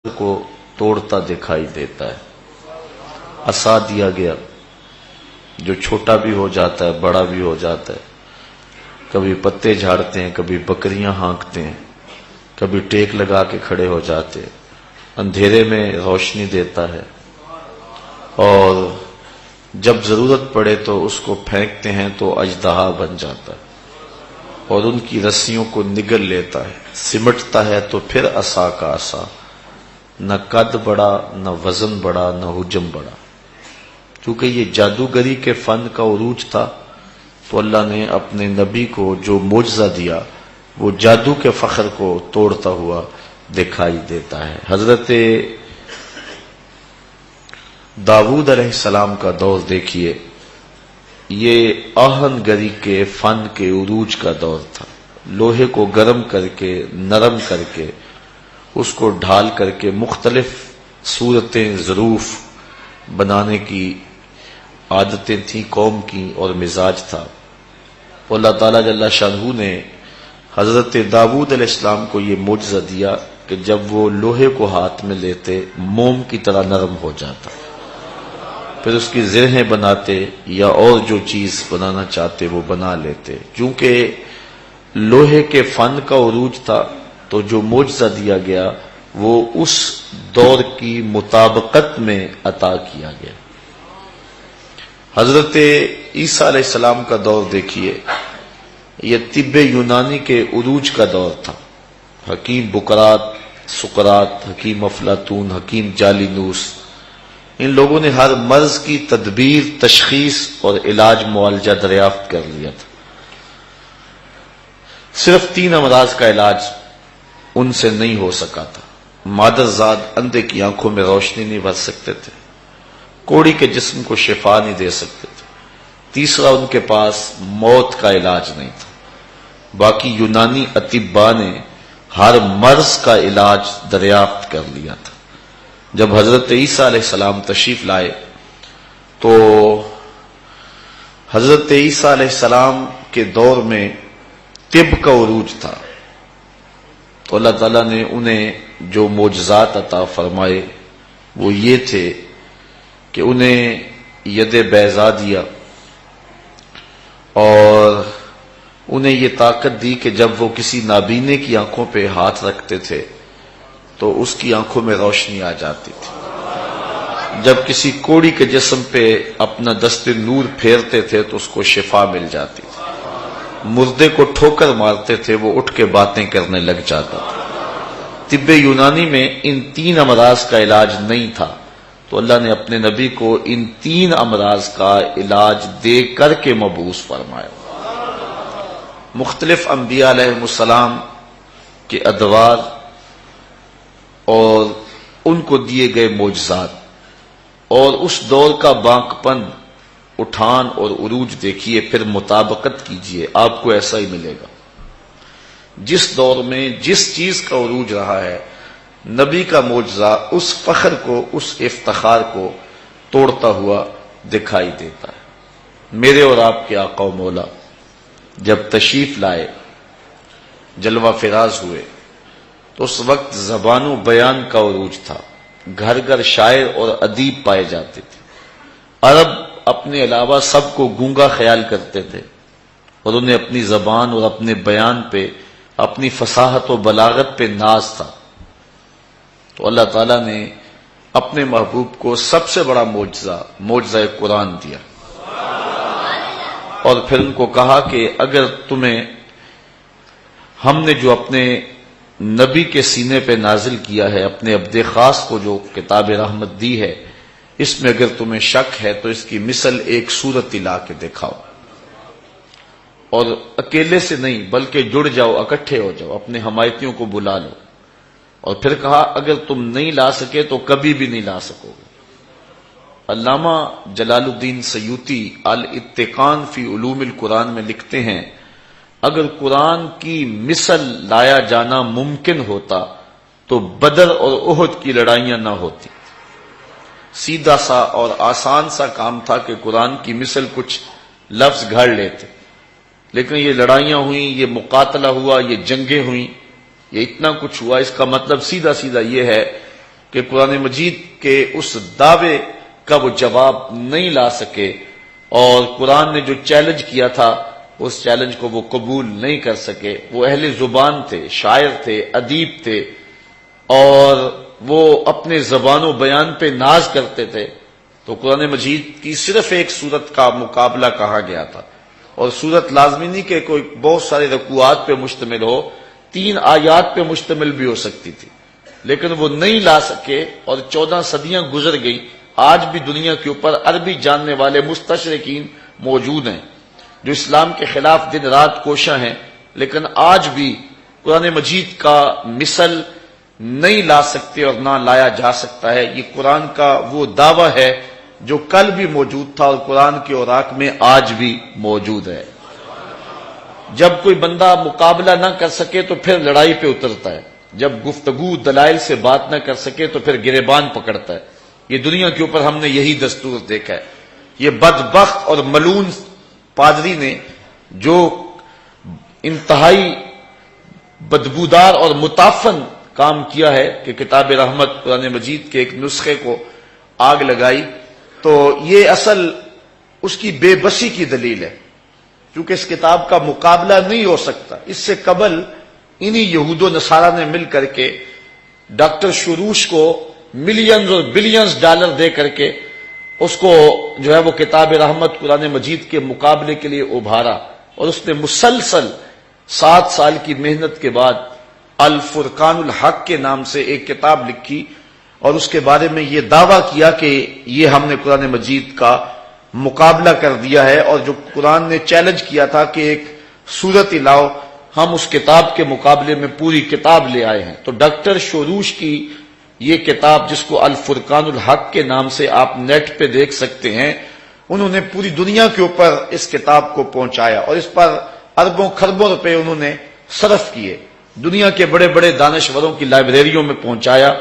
کو توڑتا دکھائی دیتا ہے۔ عصا دیا گیا جو چھوٹا بھی ہو جاتا ہے، بڑا بھی ہو جاتا ہے، کبھی پتے جھاڑتے ہیں، کبھی بکریاں ہانکتے ہیں، کبھی ٹیک لگا کے کھڑے ہو جاتے ہیں، اندھیرے میں روشنی دیتا ہے، اور جب ضرورت پڑے تو اس کو پھینکتے ہیں تو اژدہا بن جاتا ہے اور ان کی رسیوں کو نگل لیتا ہے، سمٹتا ہے تو پھر عصا کا عصا، نہ قد بڑا، نہ وزن بڑا، نہ حجم بڑا۔ کیونکہ یہ جادوگری کے فن کا عروج تھا تو اللہ نے اپنے نبی کو جو معجزہ دیا وہ جادو کے فخر کو توڑتا ہوا دکھائی دیتا ہے۔ حضرت داؤد علیہ السلام کا دور دیکھیے، یہ آہن گری کے فن کے عروج کا دور تھا۔ لوہے کو گرم کر کے، نرم کر کے، اس کو ڈھال کر کے مختلف صورتیں، ظروف بنانے کی عادتیں تھیں قوم کی اور مزاج تھا۔ اللہ تعالیٰ جل شانہ نے حضرت داؤد علیہ السلام کو یہ معجزہ دیا کہ جب وہ لوہے کو ہاتھ میں لیتے موم کی طرح نرم ہو جاتا، پھر اس کی زرہیں بناتے یا اور جو چیز بنانا چاہتے وہ بنا لیتے۔ کیونکہ لوہے کے فن کا عروج تھا تو جو معجزہ دیا گیا وہ اس دور کی مطابقت میں عطا کیا گیا۔ حضرت عیسیٰ علیہ السلام کا دور دیکھیے، یہ طب یونانی کے عروج کا دور تھا۔ حکیم بکرات، سقراط، حکیم افلاطون، حکیم جالینوس، ان لوگوں نے ہر مرض کی تدبیر، تشخیص اور علاج معالجہ دریافت کر لیا تھا۔ صرف 3 امراض کا علاج ان سے نہیں ہو سکا تھا۔ مادرزاد اندھے کی آنکھوں میں روشنی نہیں بھر سکتے تھے، کوڑی کے جسم کو شفا نہیں دے سکتے تھے، تیسرا ان کے پاس موت کا علاج نہیں تھا۔ باقی یونانی اطباء نے ہر مرض کا علاج دریافت کر لیا تھا۔ جب حضرت عیسیٰ علیہ السلام تشریف لائے تو حضرت عیسیٰ علیہ السلام کے دور میں طب کا عروج تھا، تو اللہ تعالیٰ نے انہیں جو معجزات عطا فرمائے وہ یہ تھے کہ انہیں ید بیضا دیا اور انہیں یہ طاقت دی کہ جب وہ کسی نابینے کی آنکھوں پہ ہاتھ رکھتے تھے تو اس کی آنکھوں میں روشنی آ جاتی تھی، جب کسی کوڑی کے جسم پہ اپنا دست نور پھیرتے تھے تو اس کو شفا مل جاتی تھی، مردے کو ٹھوکر مارتے تھے وہ اٹھ کے باتیں کرنے لگ جاتا تھا۔ طب یونانی میں ان 3 امراض کا علاج نہیں تھا تو اللہ نے اپنے نبی کو ان 3 امراض کا علاج دے کر کے مبعوث فرمایا۔ مختلف انبیاء علیہ السلام کے ادوار اور ان کو دیے گئے معجزات اور اس دور کا بانکپن، اٹھان اور عروج دیکھیے، پھر مطابقت کیجئے، آپ کو ایسا ہی ملے گا۔ جس دور میں جس چیز کا عروج رہا ہے، نبی کا معجزہ اس فخر کو، اس افتخار کو توڑتا ہوا دکھائی دیتا ہے۔ میرے اور آپ کے آقا و مولا جب تشریف لائے، جلوہ فراز ہوئے، تو اس وقت زبان و بیان کا عروج تھا، گھر گھر شاعر اور ادیب پائے جاتے تھے۔ عرب اپنے علاوہ سب کو گونگا خیال کرتے تھے اور انہیں اپنی زبان اور اپنے بیان پہ، اپنی فصاحت و بلاغت پہ ناز تھا، تو اللہ تعالیٰ نے اپنے محبوب کو سب سے بڑا معجزہ قرآن دیا اور پھر ان کو کہا کہ اگر تمہیں ہم نے جو اپنے نبی کے سینے پہ نازل کیا ہے، اپنے عبد خاص کو جو کتاب رحمت دی ہے، اس میں اگر تمہیں شک ہے تو اس کی مثل ایک سورت لا کے دکھاؤ، اور اکیلے سے نہیں بلکہ جڑ جاؤ، اکٹھے ہو جاؤ، اپنے حمایتیوں کو بلا لو۔ اور پھر کہا اگر تم نہیں لا سکے تو کبھی بھی نہیں لا سکو گے۔ علامہ جلال الدین سیوطی الاتقان فی علوم القرآن میں لکھتے ہیں، اگر قرآن کی مثل لایا جانا ممکن ہوتا تو بدر اور احد کی لڑائیاں نہ ہوتی۔ سیدھا سا اور آسان سا کام تھا کہ قرآن کی مثل کچھ لفظ گھڑ لیتے، لیکن یہ لڑائیاں ہوئیں، یہ مقاتلہ ہوا، یہ جنگیں ہوئیں، یہ اتنا کچھ ہوا۔ اس کا مطلب سیدھا سیدھا یہ ہے کہ قرآن مجید کے اس دعوے کا وہ جواب نہیں لا سکے، اور قرآن نے جو چیلنج کیا تھا اس چیلنج کو وہ قبول نہیں کر سکے۔ وہ اہل زبان تھے، شاعر تھے، ادیب تھے، اور وہ اپنے زبان و بیان پہ ناز کرتے تھے، تو قرآن مجید کی صرف ایک سورت کا مقابلہ کہا گیا تھا، اور سورت لازمی نہیں کہ کوئی بہت سارے رکوعات پہ مشتمل ہو، 3 آیات پہ مشتمل بھی ہو سکتی تھی، لیکن وہ نہیں لا سکے، اور 14 صدیاں گزر گئی۔ آج بھی دنیا کے اوپر عربی جاننے والے مستشرقین موجود ہیں جو اسلام کے خلاف دن رات کوشاں ہیں، لیکن آج بھی قرآن مجید کا مثل نہیں لا سکتے اور نہ لایا جا سکتا ہے۔ یہ قرآن کا وہ دعویٰ ہے جو کل بھی موجود تھا اور قرآن کے اوراق میں آج بھی موجود ہے۔ جب کوئی بندہ مقابلہ نہ کر سکے تو پھر لڑائی پہ اترتا ہے، جب گفتگو دلائل سے بات نہ کر سکے تو پھر گریبان پکڑتا ہے۔ یہ دنیا کے اوپر ہم نے یہی دستور دیکھا ہے۔ یہ بدبخت اور ملعون پادری نے جو انتہائی بدبودار اور متعفن کام کیا ہے کہ کتاب رحمت قرآن مجید کے ایک نسخے کو آگ لگائی، تو یہ اصل اس کی بے بسی کی دلیل ہے، کیونکہ اس کتاب کا مقابلہ نہیں ہو سکتا۔ اس سے قبل انہی یہود و نصارہ نے مل کر کے ڈاکٹر شروش کو ملینز اور بلینز ڈالر دے کر کے اس کو جو ہے وہ کتاب رحمت قرآن مجید کے مقابلے کے لیے ابھارا، اور اس نے مسلسل 7 سال کی محنت کے بعد الفرقان الحق کے نام سے ایک کتاب لکھی، اور اس کے بارے میں یہ دعویٰ کیا کہ یہ ہم نے قرآن مجید کا مقابلہ کر دیا ہے، اور جو قرآن نے چیلنج کیا تھا کہ ایک سورت لاؤ، ہم اس کتاب کے مقابلے میں پوری کتاب لے آئے ہیں۔ تو ڈاکٹر شروش کی یہ کتاب، جس کو الفرقان الحق کے نام سے آپ نیٹ پہ دیکھ سکتے ہیں، انہوں نے پوری دنیا کے اوپر اس کتاب کو پہنچایا، اور اس پر اربوں خربوں روپے انہوں نے صرف کیے، دنیا کے بڑے بڑے دانشوروں کی لائبریریوں میں پہنچایا،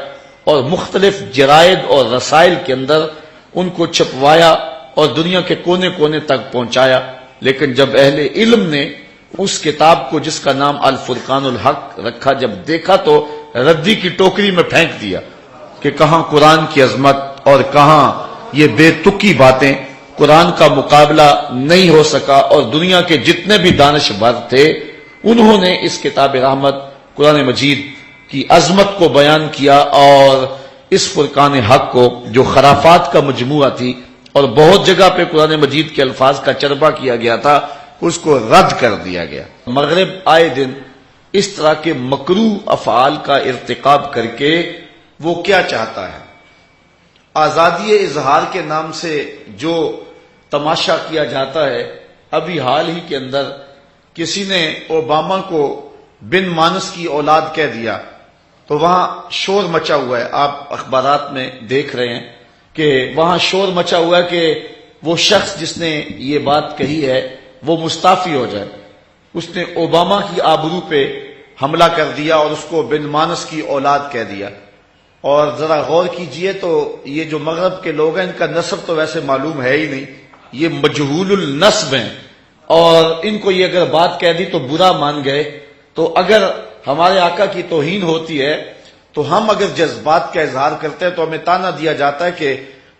اور مختلف جرائد اور رسائل کے اندر ان کو چھپوایا اور دنیا کے کونے کونے تک پہنچایا۔ لیکن جب اہل علم نے اس کتاب کو، جس کا نام الفرقان الحق رکھا، جب دیکھا تو ردی کی ٹوکری میں پھینک دیا کہ کہاں قرآن کی عظمت اور کہاں یہ بے تکی باتیں۔ قرآن کا مقابلہ نہیں ہو سکا، اور دنیا کے جتنے بھی دانشور تھے انہوں نے اس کتاب رحمت قرآن مجید کی عظمت کو بیان کیا، اور اس فرقان حق کو جو خرافات کا مجموعہ تھی اور بہت جگہ پہ قرآن مجید کے الفاظ کا چربا کیا گیا تھا، اس کو رد کر دیا گیا۔ مغرب آئے دن اس طرح کے مکروہ افعال کا ارتکاب کر کے وہ کیا چاہتا ہے؟ آزادی اظہار کے نام سے جو تماشا کیا جاتا ہے، ابھی حال ہی کے اندر کسی نے اوباما کو بن مانس کی اولاد کہہ دیا، تو وہاں شور مچا ہوا ہے۔ آپ اخبارات میں دیکھ رہے ہیں کہ وہاں شور مچا ہوا ہے کہ وہ شخص جس نے یہ بات کہی ہے وہ مستعفی ہو جائے۔ اس نے اوباما کی آبرو پہ حملہ کر دیا اور اس کو بن مانس کی اولاد کہہ دیا۔ اور ذرا غور کیجئے تو یہ جو مغرب کے لوگ ہیں، ان کا نسب تو ویسے معلوم ہے ہی نہیں، یہ مجہول النسب ہیں، اور ان کو یہ اگر بات کہہ دی تو برا مان گئے۔ تو اگر ہمارے آقا کی توہین ہوتی ہے تو ہم اگر جذبات کا اظہار کرتے ہیں تو ہمیں تانا دیا جاتا ہے کہ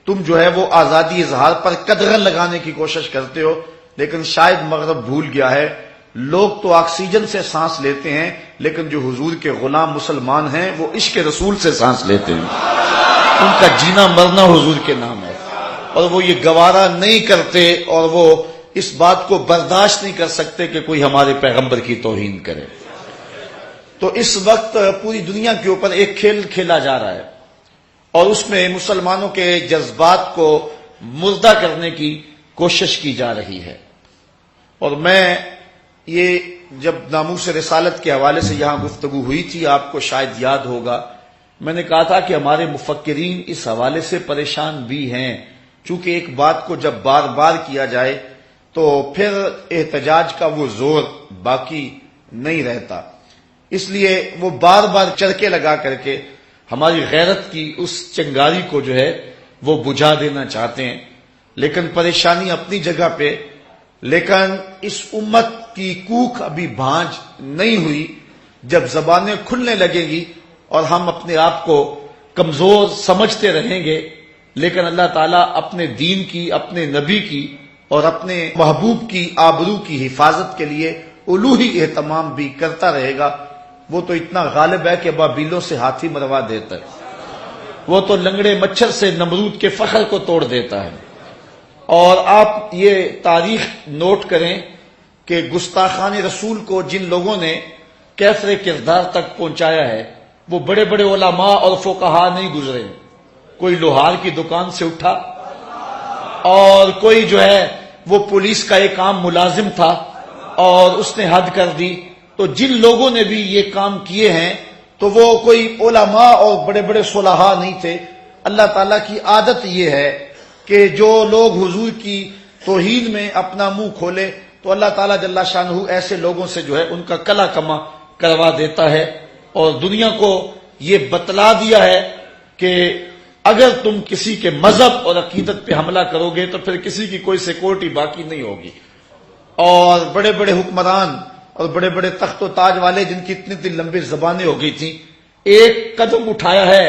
تم جو ہے وہ آزادی اظہار پر قدغن لگانے کی کوشش کرتے ہو، لیکن شاید مغرب بھول گیا ہے، لوگ تو آکسیجن سے سانس لیتے ہیں، لیکن جو حضور کے غلام مسلمان ہیں وہ عشق رسول سے سانس لیتے ہیں، ان کا جینا مرنا حضور کے نام ہے، اور وہ یہ گوارا نہیں کرتے، اور وہ اس بات کو برداشت نہیں کر سکتے کہ کوئی ہمارے پیغمبر کی توہین کرے۔ تو اس وقت پوری دنیا کے اوپر ایک کھیل کھیلا جا رہا ہے، اور اس میں مسلمانوں کے جذبات کو مردہ کرنے کی کوشش کی جا رہی ہے۔ اور میں یہ جب ناموس رسالت کے حوالے سے یہاں گفتگو ہوئی تھی، آپ کو شاید یاد ہوگا، میں نے کہا تھا کہ ہمارے مفکرین اس حوالے سے پریشان بھی ہیں، چونکہ ایک بات کو جب بار بار کیا جائے تو پھر احتجاج کا وہ زور باقی نہیں رہتا، اس لیے وہ بار بار چرکے لگا کر کے ہماری غیرت کی اس چنگاری کو جو ہے وہ بجھا دینا چاہتے ہیں۔ لیکن پریشانی اپنی جگہ پہ، لیکن اس امت کی کوکھ ابھی بھانج نہیں ہوئی۔ جب زبانیں کھلنے لگیں گی اور ہم اپنے آپ کو کمزور سمجھتے رہیں گے، لیکن اللہ تعالیٰ اپنے دین کی، اپنے نبی کی اور اپنے محبوب کی آبرو کی حفاظت کے لیے الوہی اہتمام بھی کرتا رہے گا۔ وہ تو اتنا غالب ہے کہ بابیلوں سے ہاتھی مروا دیتا ہے، وہ تو لنگڑے مچھر سے نمرود کے فخر کو توڑ دیتا ہے۔ اور آپ یہ تاریخ نوٹ کریں کہ گستاخان رسول کو جن لوگوں نے کیفر کردار تک پہنچایا ہے وہ بڑے بڑے علماء اور فقہا نہیں گزرے۔ کوئی لوہار کی دکان سے اٹھا، اور کوئی جو ہے وہ پولیس کا ایک عام ملازم تھا اور اس نے حد کر دی۔ تو جن لوگوں نے بھی یہ کام کیے ہیں تو وہ کوئی علماء اور بڑے بڑے صلحاء نہیں تھے۔ اللہ تعالیٰ کی عادت یہ ہے کہ جو لوگ حضور کی توہین میں اپنا منہ کھولے تو اللہ تعالیٰ جل شانہ ایسے لوگوں سے جو ہے ان کا کلا کما کروا دیتا ہے، اور دنیا کو یہ بتلا دیا ہے کہ اگر تم کسی کے مذہب اور عقیدت پہ حملہ کرو گے تو پھر کسی کی کوئی سیکورٹی باقی نہیں ہوگی۔ اور بڑے بڑے حکمران اور بڑے بڑے تخت و تاج والے جن کی اتنی لمبی زبانیں ہو گئی تھیں، ایک قدم اٹھایا ہے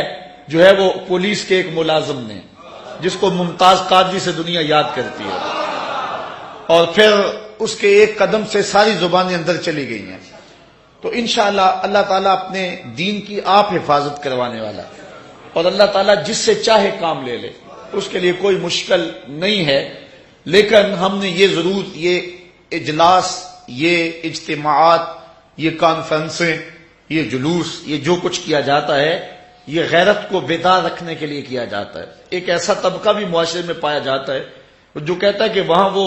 جو ہے وہ پولیس کے ایک ملازم نے، جس کو ممتاز قادری سے دنیا یاد کرتی ہے، اور پھر اس کے ایک قدم سے ساری زبانیں اندر چلی گئی ہیں۔ تو انشاءاللہ اللہ تعالیٰ اپنے دین کی آپ حفاظت کروانے والا ہے، اور اللہ تعالیٰ جس سے چاہے کام لے لے، اس کے لیے کوئی مشکل نہیں ہے۔ لیکن ہم نے یہ ضرور، یہ اجلاس، یہ اجتماعات، یہ کانفرنسیں، یہ جلوس، یہ جو کچھ کیا جاتا ہے یہ غیرت کو بیدار رکھنے کے لیے کیا جاتا ہے۔ ایک ایسا طبقہ بھی معاشرے میں پایا جاتا ہے جو کہتا ہے کہ وہاں وہ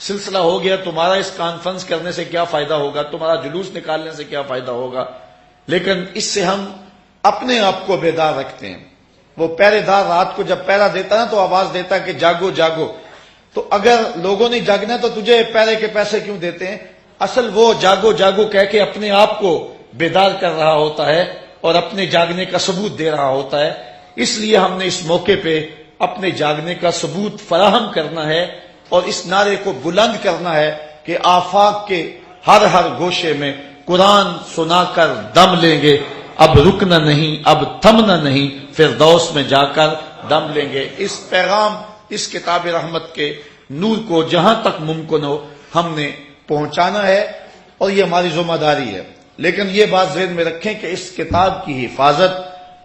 سلسلہ ہو گیا، تمہارا اس کانفرنس کرنے سے کیا فائدہ ہوگا، تمہارا جلوس نکالنے سے کیا فائدہ ہوگا۔ لیکن اس سے ہم اپنے آپ کو بیدار رکھتے ہیں۔ وہ پہرے دار رات کو جب پہرا دیتا نا تو آواز دیتا کہ جاگو جاگو، تو اگر لوگوں نے جاگنا تو تجھے پہرے کے پیسے کیوں دیتے ہیں؟ اصل وہ جاگو جاگو کہہ کے اپنے آپ کو بیدار کر رہا ہوتا ہے اور اپنے جاگنے کا ثبوت دے رہا ہوتا ہے۔ اس لیے ہم نے اس موقع پہ اپنے جاگنے کا ثبوت فراہم کرنا ہے اور اس نعرے کو بلند کرنا ہے کہ آفاق کے ہر ہر گوشے میں قرآن سنا کر دم لیں گے، اب رکنا نہیں، اب تھمنا نہیں، فردوس میں جا کر دم لیں گے۔ اس پیغام، اس کتاب رحمت کے نور کو جہاں تک ممکن ہو ہم نے پہنچانا ہے، اور یہ ہماری ذمہ داری ہے۔ لیکن یہ بات ذہن میں رکھیں کہ اس کتاب کی حفاظت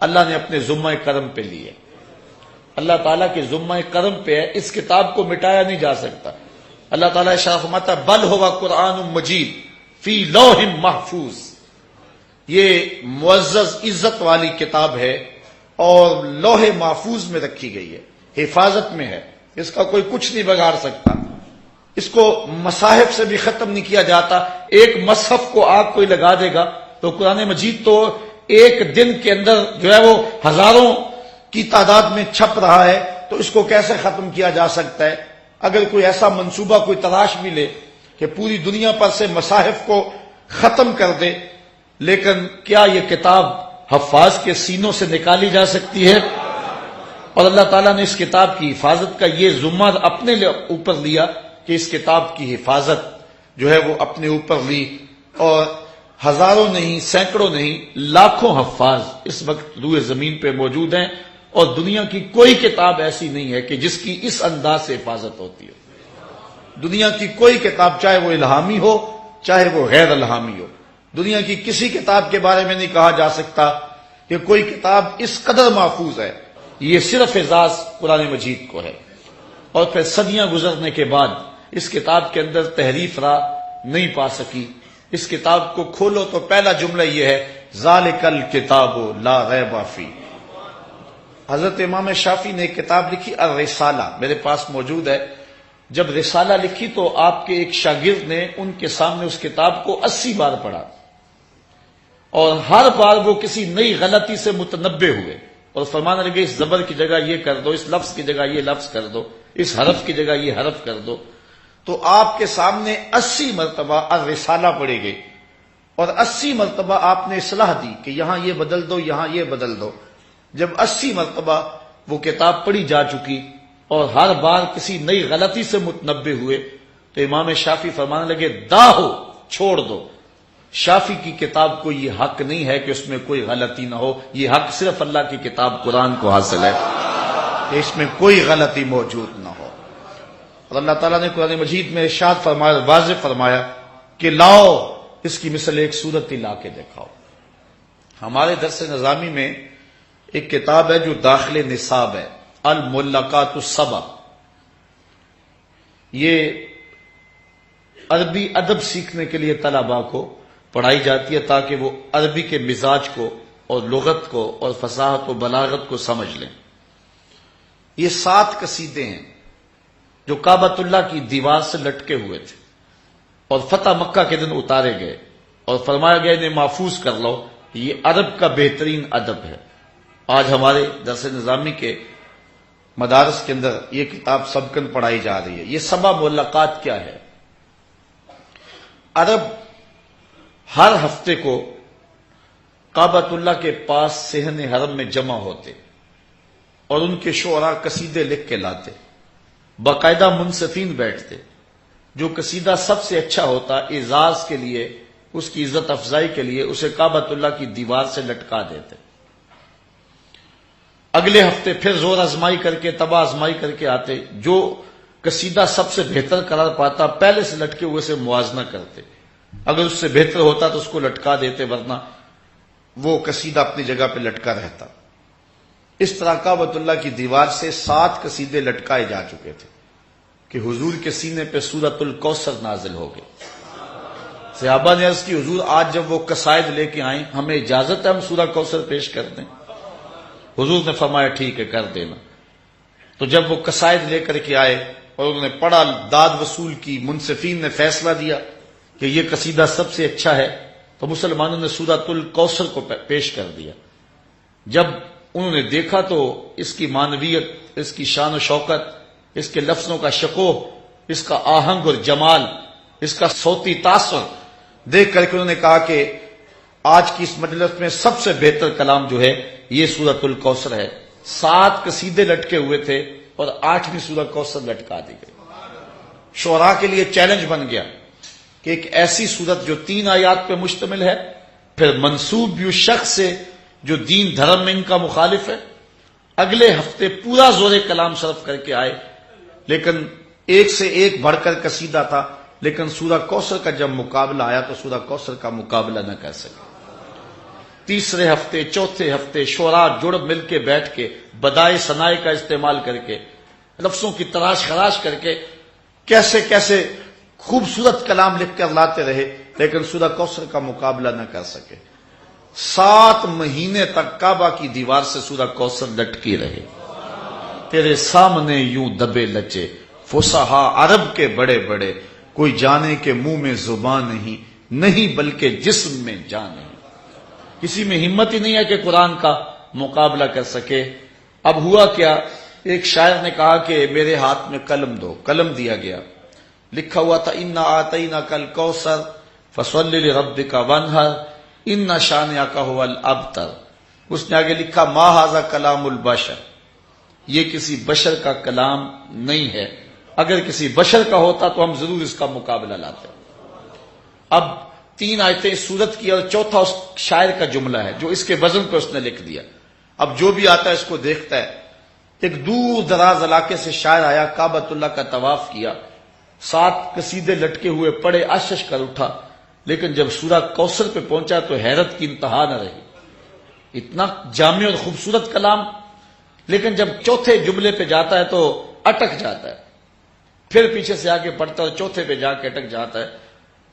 اللہ نے اپنے ذمہ کرم پہ لی ہے، اللہ تعالیٰ کے ذمہ کرم پہ ہے، اس کتاب کو مٹایا نہیں جا سکتا۔ اللہ تعالیٰ ارشاد فرماتا ہے بل ہوا قرآن مجید فی لوح محفوظ، یہ معزز عزت والی کتاب ہے اور لوح محفوظ میں رکھی گئی ہے، حفاظت میں ہے، اس کا کوئی کچھ نہیں بگاڑ سکتا۔ اس کو مصاحف سے بھی ختم نہیں کیا جاتا۔ ایک مصحف کو آگ کوئی لگا دے گا تو قرآن مجید تو ایک دن کے اندر جو ہے وہ ہزاروں کی تعداد میں چھپ رہا ہے، تو اس کو کیسے ختم کیا جا سکتا ہے؟ اگر کوئی ایسا منصوبہ کوئی تلاش بھی لے کہ پوری دنیا پر سے مصاحف کو ختم کر دے، لیکن کیا یہ کتاب حفاظ کے سینوں سے نکالی جا سکتی ہے؟ اور اللہ تعالیٰ نے اس کتاب کی حفاظت کا یہ ذمہ اپنے اوپر لیا کہ اس کتاب کی حفاظت جو ہے وہ اپنے اوپر لی، اور ہزاروں نہیں، سینکڑوں نہیں، لاکھوں حفاظ اس وقت روئے زمین پہ موجود ہیں، اور دنیا کی کوئی کتاب ایسی نہیں ہے کہ جس کی اس انداز سے حفاظت ہوتی ہے۔ دنیا کی کوئی کتاب، چاہے وہ الہامی ہو چاہے وہ غیر الہامی ہو، دنیا کی کسی کتاب کے بارے میں نہیں کہا جا سکتا کہ کوئی کتاب اس قدر محفوظ ہے۔ یہ صرف اعزاز قرآن مجید کو ہے، اور پھر صدیاں گزرنے کے بعد اس کتاب کے اندر تحریف را نہیں پا سکی۔ اس کتاب کو کھولو تو پہلا جملہ یہ ہے ذالک الکتاب لا ریب فیہ۔ حضرت امام شافعی نے ایک کتاب لکھی الرسالہ، میرے پاس موجود ہے۔ جب رسالہ لکھی تو آپ کے ایک شاگرد نے ان کے سامنے اس کتاب کو 80 بار پڑھا، اور ہر بار وہ کسی نئی غلطی سے متنبہ ہوئے اور فرمانے لگے اس زبر کی جگہ یہ کر دو، اس لفظ کی جگہ یہ لفظ کر دو، اس حرف کی جگہ یہ حرف کر دو۔ تو آپ کے سامنے 80 مرتبہ الرسالہ پڑھی گئی، اور 80 مرتبہ آپ نے اصلاح دی کہ یہاں یہ بدل دو، یہاں یہ بدل دو۔ جب 80 مرتبہ وہ کتاب پڑھی جا چکی اور ہر بار کسی نئی غلطی سے متنبہ ہوئے، تو امام شافعی فرمانے لگے داہو، چھوڑ دو، شافی کی کتاب کو یہ حق نہیں ہے کہ اس میں کوئی غلطی نہ ہو، یہ حق صرف اللہ کی کتاب قرآن کو حاصل ہے کہ اس میں کوئی غلطی موجود نہ ہو۔ اور اللہ تعالیٰ نے قرآن مجید میں ارشاد فرمایا، واضح فرمایا کہ لاؤ اس کی مثل ایک صورت ہی لا کے دکھاؤ۔ ہمارے درس نظامی میں ایک کتاب ہے جو داخل نصاب ہے، الملقات السبع، یہ عربی ادب سیکھنے کے لیے طلباء کو پڑھائی جاتی ہے تاکہ وہ عربی کے مزاج کو اور لغت کو اور فصاحت و بلاغت کو سمجھ لیں۔ یہ 7 قصیدے ہیں جو کعبۃ اللہ کی دیوار سے لٹکے ہوئے تھے اور فتح مکہ کے دن اتارے گئے اور فرمایا گیا انہیں محفوظ کر لو، یہ عرب کا بہترین ادب ہے۔ آج ہمارے درس نظامی کے مدارس کے اندر یہ کتاب سبقاً پڑھائی جا رہی ہے۔ یہ 7 ملقات کیا ہے؟ عرب ہر ہفتے کو کعبۃ اللہ کے پاس صحن حرم میں جمع ہوتے اور ان کے شعراء قصیدے لکھ کے لاتے، باقاعدہ منصفین بیٹھتے، جو قصیدہ سب سے اچھا ہوتا اعزاز کے لیے، اس کی عزت افزائی کے لیے اسے کعبۃ اللہ کی دیوار سے لٹکا دیتے۔ اگلے ہفتے پھر زور آزمائی کر کے، تباہ آزمائی کر کے آتے، جو قصیدہ سب سے بہتر قرار پاتا پہلے سے لٹکے ہوئے سے موازنہ کرتے، اگر اس سے بہتر ہوتا تو اس کو لٹکا دیتے، ورنہ وہ قصیدہ اپنی جگہ پہ لٹکا رہتا۔ اس طرح کعبۃ اللہ کی دیوار سے 7 قصیدے لٹکائے جا چکے تھے کہ حضور کے سینے پہ سورۃ الکوثر نازل ہو گئی۔ صحابہ نے عرض کی حضور آج جب وہ قصائد لے کے آئیں ہمیں اجازت ہے ہم سورہ کوثر پیش کر دیں؟ حضور نے فرمایا ٹھیک ہے کر دینا۔ تو جب وہ قصائد لے کر کے آئے اور انہوں نے پڑھا، داد وصول کی، منصفین نے فیصلہ دیا کہ یہ قصیدہ سب سے اچھا ہے، تو مسلمانوں نے سورۃ الکوثر کو پیش کر دیا۔ جب انہوں نے دیکھا تو اس کی معنویت، اس کی شان و شوکت، اس کے لفظوں کا شکوہ، اس کا آہنگ اور جمال، اس کا صوتی تاثر دیکھ کر کے انہوں نے کہا کہ آج کی اس مجلس میں سب سے بہتر کلام جو ہے یہ سورۃ الکوثر ہے۔ 7 قصیدے لٹکے ہوئے تھے اور 8ویں سورۃ کوثر لٹکا دی گئی۔ شعراء کے لیے چیلنج بن گیا کہ ایک ایسی سورت جو 3 آیات پہ مشتمل ہے، پھر منسوب بھی اس شخص سے جو دین دھرم میں ان کا مخالف ہے، اگلے ہفتے پورا زور کلام صرف کر کے آئے، لیکن ایک سے ایک بڑھ کر قصیدہ تھا، لیکن سورہ کوثر کا جب مقابلہ آیا تو سورہ کوثر کا مقابلہ نہ کر سکے۔ تیسرے ہفتے، چوتھے ہفتے شعراء جڑ مل کے بیٹھ کے بدائے ثنائے کا استعمال کر کے، لفظوں کی تراش خراش کر کے کیسے کیسے خوبصورت کلام لکھ کر لاتے رہے، لیکن سورہ کوثر کا مقابلہ نہ کر سکے۔ 7 مہینے تک کعبہ کی دیوار سے سورہ کوثر لٹکی رہے۔ تیرے سامنے یوں دبے لچے فصحا عرب کے بڑے بڑے، کوئی جانے کہ منہ میں زبان نہیں بلکہ جسم میں جان نہیں۔ کسی میں ہمت ہی نہیں ہے کہ قرآن کا مقابلہ کر سکے۔ اب ہوا کیا، ایک شاعر نے کہا کہ میرے ہاتھ میں قلم دو، قلم دیا گیا، لکھا ہوا تھا انا آتیناک الکوثر فصل لربک وانحر ان شانئک هو الابتر۔ اس نے آگے لکھا ما ھذا کلام البشر، یہ کسی بشر کا کلام نہیں ہے، اگر کسی بشر کا ہوتا تو ہم ضرور اس کا مقابلہ لاتے۔ اب 3 آیتیں اس سورت کی اور چوتھا اس شاعر کا جملہ ہے جو اس کے وزن پہ اس نے لکھ دیا۔ اب جو بھی آتا ہے اس کو دیکھتا ہے۔ ایک دور دراز علاقے سے شاعر آیا، کعبۃ اللہ کا طواف کیا، 7 قصیدے لٹکے ہوئے پڑے، اشش کر اٹھا، لیکن جب سورہ کوثر پہ پہنچا تو حیرت کی انتہا نہ رہی۔ اتنا جامع اور خوبصورت کلام، لیکن جب چوتھے جملے پہ جاتا ہے تو اٹک جاتا ہے، پھر پیچھے سے آگے پڑھتا ہے اور چوتھے پہ جا کے اٹک جاتا ہے۔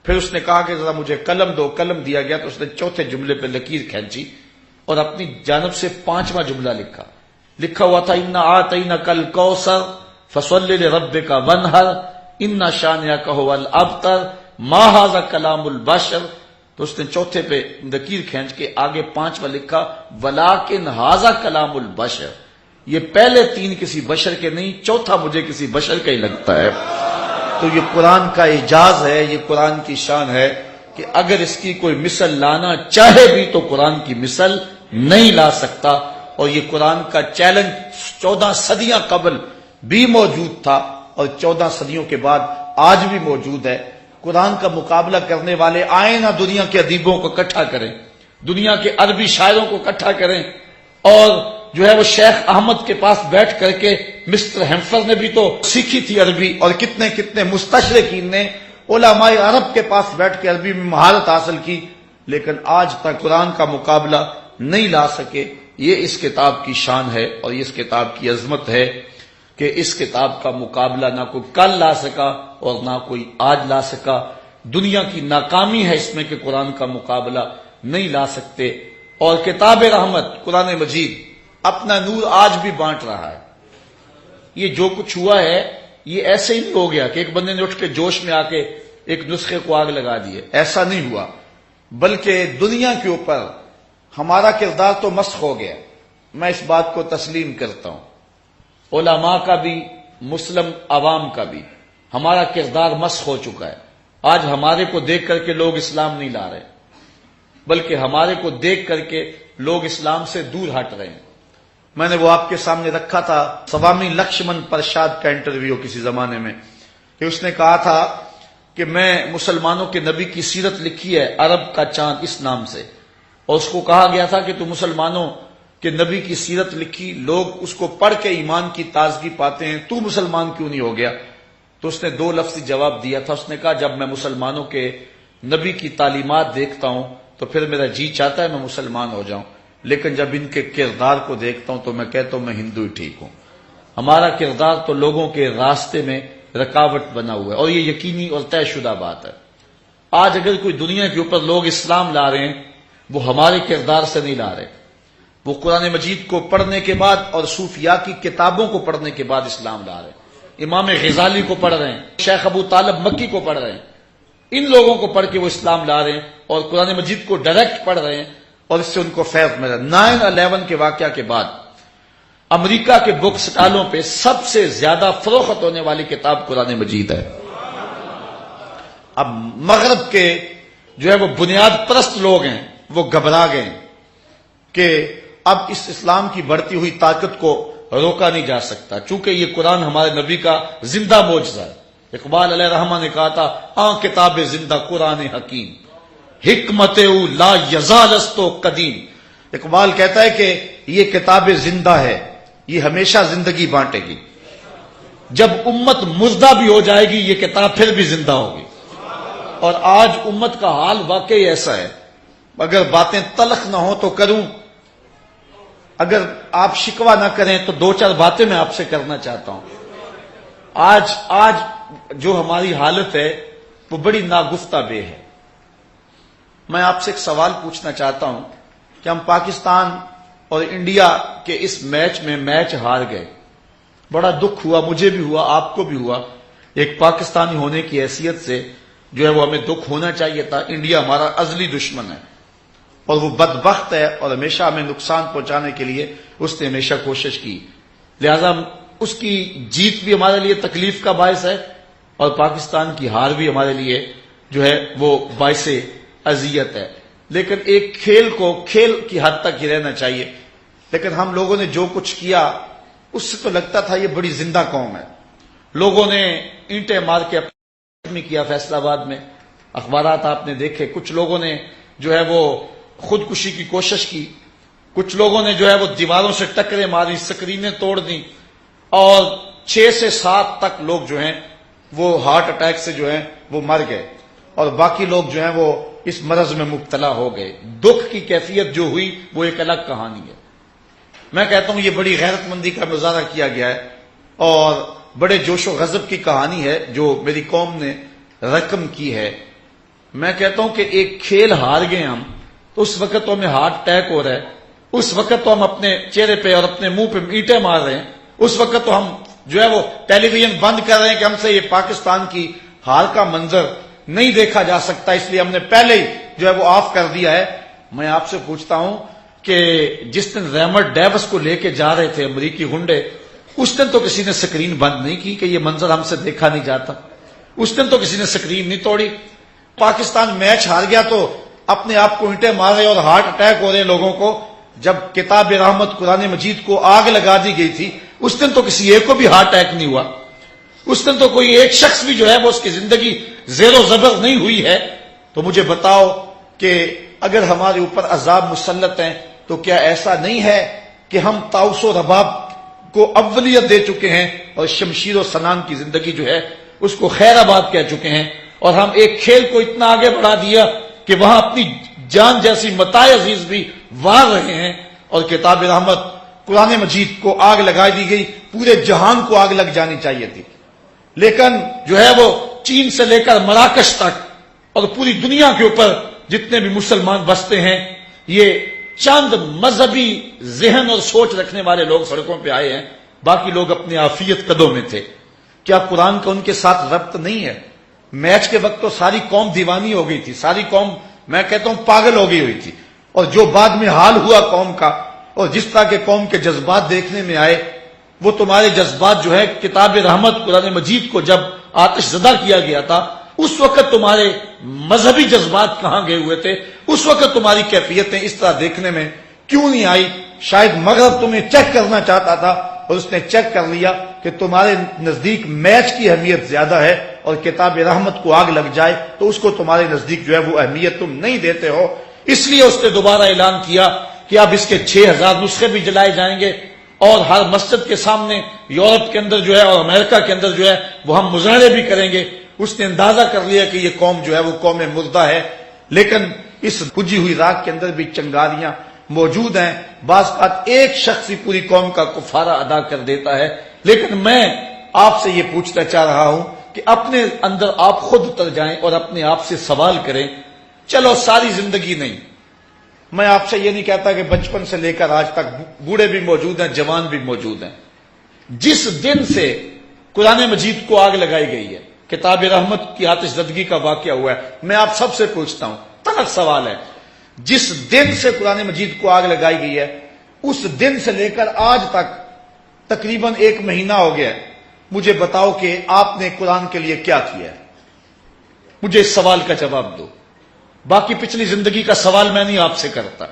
پھر اس نے کہا کہ ذرا مجھے قلم دو، قلم دیا گیا تو اس نے چوتھے جملے پہ لکیر کھینچی اور اپنی جانب سے 5واں جملہ لکھا ہوا تھا انا آتیناک الکوثر فصل لربک وانحر ان شانئک هو الابتر ما ھذا کلام البشر۔ تو اس نے چوتھے پہ لکیر کھینچ کے آگے 5واں لکھا ولکن ھذا کلام البشر، یہ پہلے 3 کسی بشر کے نہیں، چوتھا مجھے کسی بشر کا ہی لگتا ہے۔ تو یہ قرآن کا اعجاز ہے، یہ قرآن کی شان ہے کہ اگر اس کی کوئی مثل لانا چاہے بھی تو قرآن کی مثل نہیں لا سکتا۔ اور یہ قرآن کا چیلنج 14 صدیاں قبل بھی موجود تھا اور 14 صدیوں کے بعد آج بھی موجود ہے۔ قرآن کا مقابلہ کرنے والے آئیں نہ دنیا کے ادیبوں کو اکٹھا کریں، دنیا کے عربی شاعروں کو اکٹھا کریں، اور جو ہے وہ شیخ احمد کے پاس بیٹھ کر کے مسٹر ہیمفر نے بھی تو سیکھی تھی عربی، اور کتنے کتنے مستشرقین نے علماء عرب کے پاس بیٹھ کے عربی میں مہارت حاصل کی، لیکن آج تک قرآن کا مقابلہ نہیں لا سکے۔ یہ اس کتاب کی شان ہے اور اس کتاب کی عظمت ہے کہ اس کتاب کا مقابلہ نہ کوئی کل لا سکا اور نہ کوئی آج لا سکا۔ دنیا کی ناکامی ہے اس میں کہ قرآن کا مقابلہ نہیں لا سکتے، اور کتاب رحمت قرآن مجید اپنا نور آج بھی بانٹ رہا ہے۔ یہ جو کچھ ہوا ہے یہ ایسے ہی نہیں ہو گیا کہ ایک بندے نے اٹھ کے جوش میں آ کے ایک نسخے کو آگ لگا دی، ایسا نہیں ہوا، بلکہ دنیا کے اوپر ہمارا کردار تو مسخ ہو گیا۔ میں اس بات کو تسلیم کرتا ہوں، علماء کا بھی مسلم عوام کا بھی ہمارا کردار مسخ ہو چکا ہے۔ آج ہمارے کو دیکھ کر کے لوگ اسلام نہیں لا رہے، بلکہ ہمارے کو دیکھ کر کے لوگ اسلام سے دور ہٹ رہے ہیں۔ میں نے وہ آپ کے سامنے رکھا تھا سوامی لکشمن پرساد کا انٹرویو کسی زمانے میں، کہ اس نے کہا تھا کہ میں مسلمانوں کے نبی کی سیرت لکھی ہے عرب کا چاند اس نام سے، اور اس کو کہا گیا تھا کہ تو مسلمانوں کے نبی کی سیرت لکھی، لوگ اس کو پڑھ کے ایمان کی تازگی پاتے ہیں، تو مسلمان کیوں نہیں ہو گیا؟ تو اس نے دو لفظی جواب دیا تھا، اس نے کہا جب میں مسلمانوں کے نبی کی تعلیمات دیکھتا ہوں تو پھر میرا جی چاہتا ہے میں مسلمان ہو جاؤں، لیکن جب ان کے کردار کو دیکھتا ہوں تو میں کہتا ہوں میں ہندو ہی ٹھیک ہوں۔ ہمارا کردار تو لوگوں کے راستے میں رکاوٹ بنا ہوا ہے، اور یہ یقینی اور طے شدہ بات ہے۔ آج اگر کوئی دنیا کے اوپر لوگ اسلام لا رہے ہیں وہ ہمارے کردار سے نہیں لا رہے، وہ قرآن مجید کو پڑھنے کے بعد اور صوفیاء کی کتابوں کو پڑھنے کے بعد اسلام لا رہے ہیں۔ امام غزالی کو پڑھ رہے ہیں، شیخ ابو طالب مکی کو پڑھ رہے ہیں، ان لوگوں کو پڑھ کے وہ اسلام لا رہے ہیں اور قرآن مجید کو ڈائریکٹ پڑھ رہے ہیں، اور اس سے ان کو فیض مل رہا ہے۔ 9/11 کے واقعہ کے بعد امریکہ کے بک سٹالوں پہ سب سے زیادہ فروخت ہونے والی کتاب قرآن مجید ہے۔ اب مغرب کے جو ہے وہ بنیاد پرست لوگ ہیں وہ گھبرا گئے کہ اب اس اسلام کی بڑھتی ہوئی طاقت کو روکا نہیں جا سکتا، چونکہ یہ قرآن ہمارے نبی کا زندہ معجزہ ہے۔ اقبال علیہ رحمہ نے کہا تھا کتاب زندہ قرآن حکیم حکمت او لا یزالستو قدیم۔ اقبال کہتا ہے کہ یہ کتاب زندہ ہے، یہ ہمیشہ زندگی بانٹے گی، جب امت مردہ بھی ہو جائے گی یہ کتاب پھر بھی زندہ ہوگی۔ اور آج امت کا حال واقعی ایسا ہے، اگر باتیں تلخ نہ ہوں تو کروں، اگر آپ شکوہ نہ کریں تو دو چار باتیں میں آپ سے کرنا چاہتا ہوں۔ آج جو ہماری حالت ہے وہ بڑی ناگفتہ بے ہے۔ میں آپ سے ایک سوال پوچھنا چاہتا ہوں کہ ہم پاکستان اور انڈیا کے اس میچ ہار گئے، بڑا دکھ ہوا، مجھے بھی ہوا، آپ کو بھی ہوا۔ ایک پاکستانی ہونے کی حیثیت سے جو ہے وہ ہمیں دکھ ہونا چاہیے تھا۔ انڈیا ہمارا ازلی دشمن ہے اور وہ بدبخت ہے اور ہمیشہ ہمیں نقصان پہنچانے کے لیے اس نے ہمیشہ کوشش کی، لہذا اس کی جیت بھی ہمارے لیے تکلیف کا باعث ہے اور پاکستان کی ہار بھی ہمارے لیے جو ہے وہ باعث اذیت ہے۔ لیکن ایک کھیل کو کھیل کی حد تک ہی رہنا چاہیے، لیکن ہم لوگوں نے جو کچھ کیا اس سے تو لگتا تھا یہ بڑی زندہ قوم ہے۔ لوگوں نے اینٹیں مار کے اپنے کیا فیصل آباد میں، اخبارات آپ نے دیکھے، کچھ لوگوں نے جو ہے وہ خودکشی کی کوشش کی، کچھ لوگوں نے جو ہے وہ دیواروں سے ٹکریں ماری، سکرینیں توڑ دیں، اور 6 سے 7 تک لوگ جو ہیں وہ ہارٹ اٹیک سے جو ہیں وہ مر گئے، اور باقی لوگ جو ہیں وہ اس مرض میں مبتلا ہو گئے۔ دکھ کی کیفیت جو ہوئی وہ ایک الگ کہانی ہے۔ میں کہتا ہوں یہ بڑی غیرت مندی کا مظاہرہ کیا گیا ہے اور بڑے جوش و غضب کی کہانی ہے جو میری قوم نے رقم کی ہے۔ میں کہتا ہوں کہ ایک کھیل ہار گئے ہم، تو اس وقت تو ہمیں ہارٹ اٹیک ہو رہا ہے، اس وقت تو ہم اپنے چہرے پہ اور اپنے منہ پہ اینٹیں مار رہے ہیں، اس وقت تو ہم جو ہے وہ ٹیلی ویژن بند کر رہے ہیں کہ ہم سے یہ پاکستان کی ہار کا منظر نہیں دیکھا جا سکتا، اس لیے ہم نے پہلے ہی جو ہے وہ آف کر دیا ہے۔ میں آپ سے پوچھتا ہوں کہ جس دن ریمنڈ ڈیوس کو لے کے جا رہے تھے امریکی گنڈے، اس دن تو کسی نے سکرین بند نہیں کی کہ یہ منظر ہم سے دیکھا نہیں جاتا، اس دن تو کسی نے سکرین نہیں توڑی۔ پاکستان میچ ہار گیا تو اپنے آپ کو اینٹیں مار رہے اور ہارٹ اٹیک ہو رہے لوگوں کو، جب کتاب رحمت قرآن مجید کو آگ لگا دی گئی تھی اس دن تو کسی ایک کو بھی ہارٹ اٹیک نہیں ہوا، اس دن تو کوئی ایک شخص بھی جو ہے وہ اس کی زندگی زیر و زبر نہیں ہوئی ہے تو مجھے بتاؤ کہ اگر ہمارے اوپر عذاب مسلط ہیں تو کیا ایسا نہیں ہے کہ ہم طاؤس و رباب کو اولیت دے چکے ہیں اور شمشیر و سنان کی زندگی جو ہے اس کو خیر آباد کہہ چکے ہیں، اور ہم ایک کھیل کو اتنا آگے بڑھا دیا کہ وہاں اپنی جان جیسی متاع عزیز بھی وار رہے ہیں، اور کتاب رحمت قرآن مجید کو آگ لگا دی گئی، پورے جہان کو آگ لگ جانی چاہیے تھی، لیکن جو ہے وہ چین سے لے کر مراکش تک اور پوری دنیا کے اوپر جتنے بھی مسلمان بستے ہیں، یہ چند مذہبی ذہن اور سوچ رکھنے والے لوگ سڑکوں پہ آئے ہیں، باقی لوگ اپنی عافیت قدوں میں تھے۔ کیا قرآن کا ان کے ساتھ ربط نہیں ہے؟ میچ کے وقت تو ساری قوم دیوانی ہو گئی تھی، ساری قوم میں کہتا ہوں پاگل ہو گئی ہوئی تھی، اور جو بعد میں حال ہوا قوم کا اور جس طرح کے قوم کے جذبات دیکھنے میں آئے، وہ تمہارے جذبات جو ہے کتاب رحمت قرآن مجید کو جب آتش زدہ کیا گیا تھا اس وقت تمہارے مذہبی جذبات کہاں گئے ہوئے تھے؟ اس وقت تمہاری کیفیتیں اس طرح دیکھنے میں کیوں نہیں آئی؟ شاید مغرب تمہیں چیک کرنا چاہتا تھا اور اس نے چیک کر لیا کہ تمہارے نزدیک میچ کی اہمیت زیادہ ہے اور کتاب رحمت کو آگ لگ جائے تو اس کو تمہارے نزدیک جو ہے وہ اہمیت تم نہیں دیتے ہو، اس لیے اس نے دوبارہ اعلان کیا کہ اب اس کے 6000 نسخے بھی جلائے جائیں گے، اور ہر مسجد کے سامنے یورپ کے اندر جو ہے اور امریکہ کے اندر جو ہے وہ ہم مظاہرے بھی کریں گے۔ اس نے اندازہ کر لیا کہ یہ قوم جو ہے وہ قوم مردہ ہے، لیکن اس بجھی ہوئی راک کے اندر بھی چنگاریاں موجود ہیں، بعض اوقات ایک شخص ہی پوری قوم کا کفارہ ادا کر دیتا ہے۔ لیکن میں آپ سے یہ پوچھنا چاہ رہا ہوں کہ اپنے اندر آپ خود اتر جائیں اور اپنے آپ سے سوال کریں، چلو ساری زندگی نہیں، میں آپ سے یہ نہیں کہتا کہ بچپن سے لے کر آج تک بوڑھے بھی موجود ہیں، جوان بھی موجود ہیں، جس دن سے قرآن مجید کو آگ لگائی گئی ہے، کتاب رحمت کی آتش زدگی کا واقعہ ہوا ہے، میں آپ سب سے پوچھتا ہوں، تلخ سوال ہے، جس دن سے قرآن مجید کو آگ لگائی گئی ہے اس دن سے لے کر آج تک تقریباً 1 مہینہ ہو گیا ہے، مجھے بتاؤ کہ آپ نے قرآن کے لیے کیا کیا ہے؟ مجھے اس سوال کا جواب دو، باقی پچھلی زندگی کا سوال میں نہیں آپ سے کرتا۔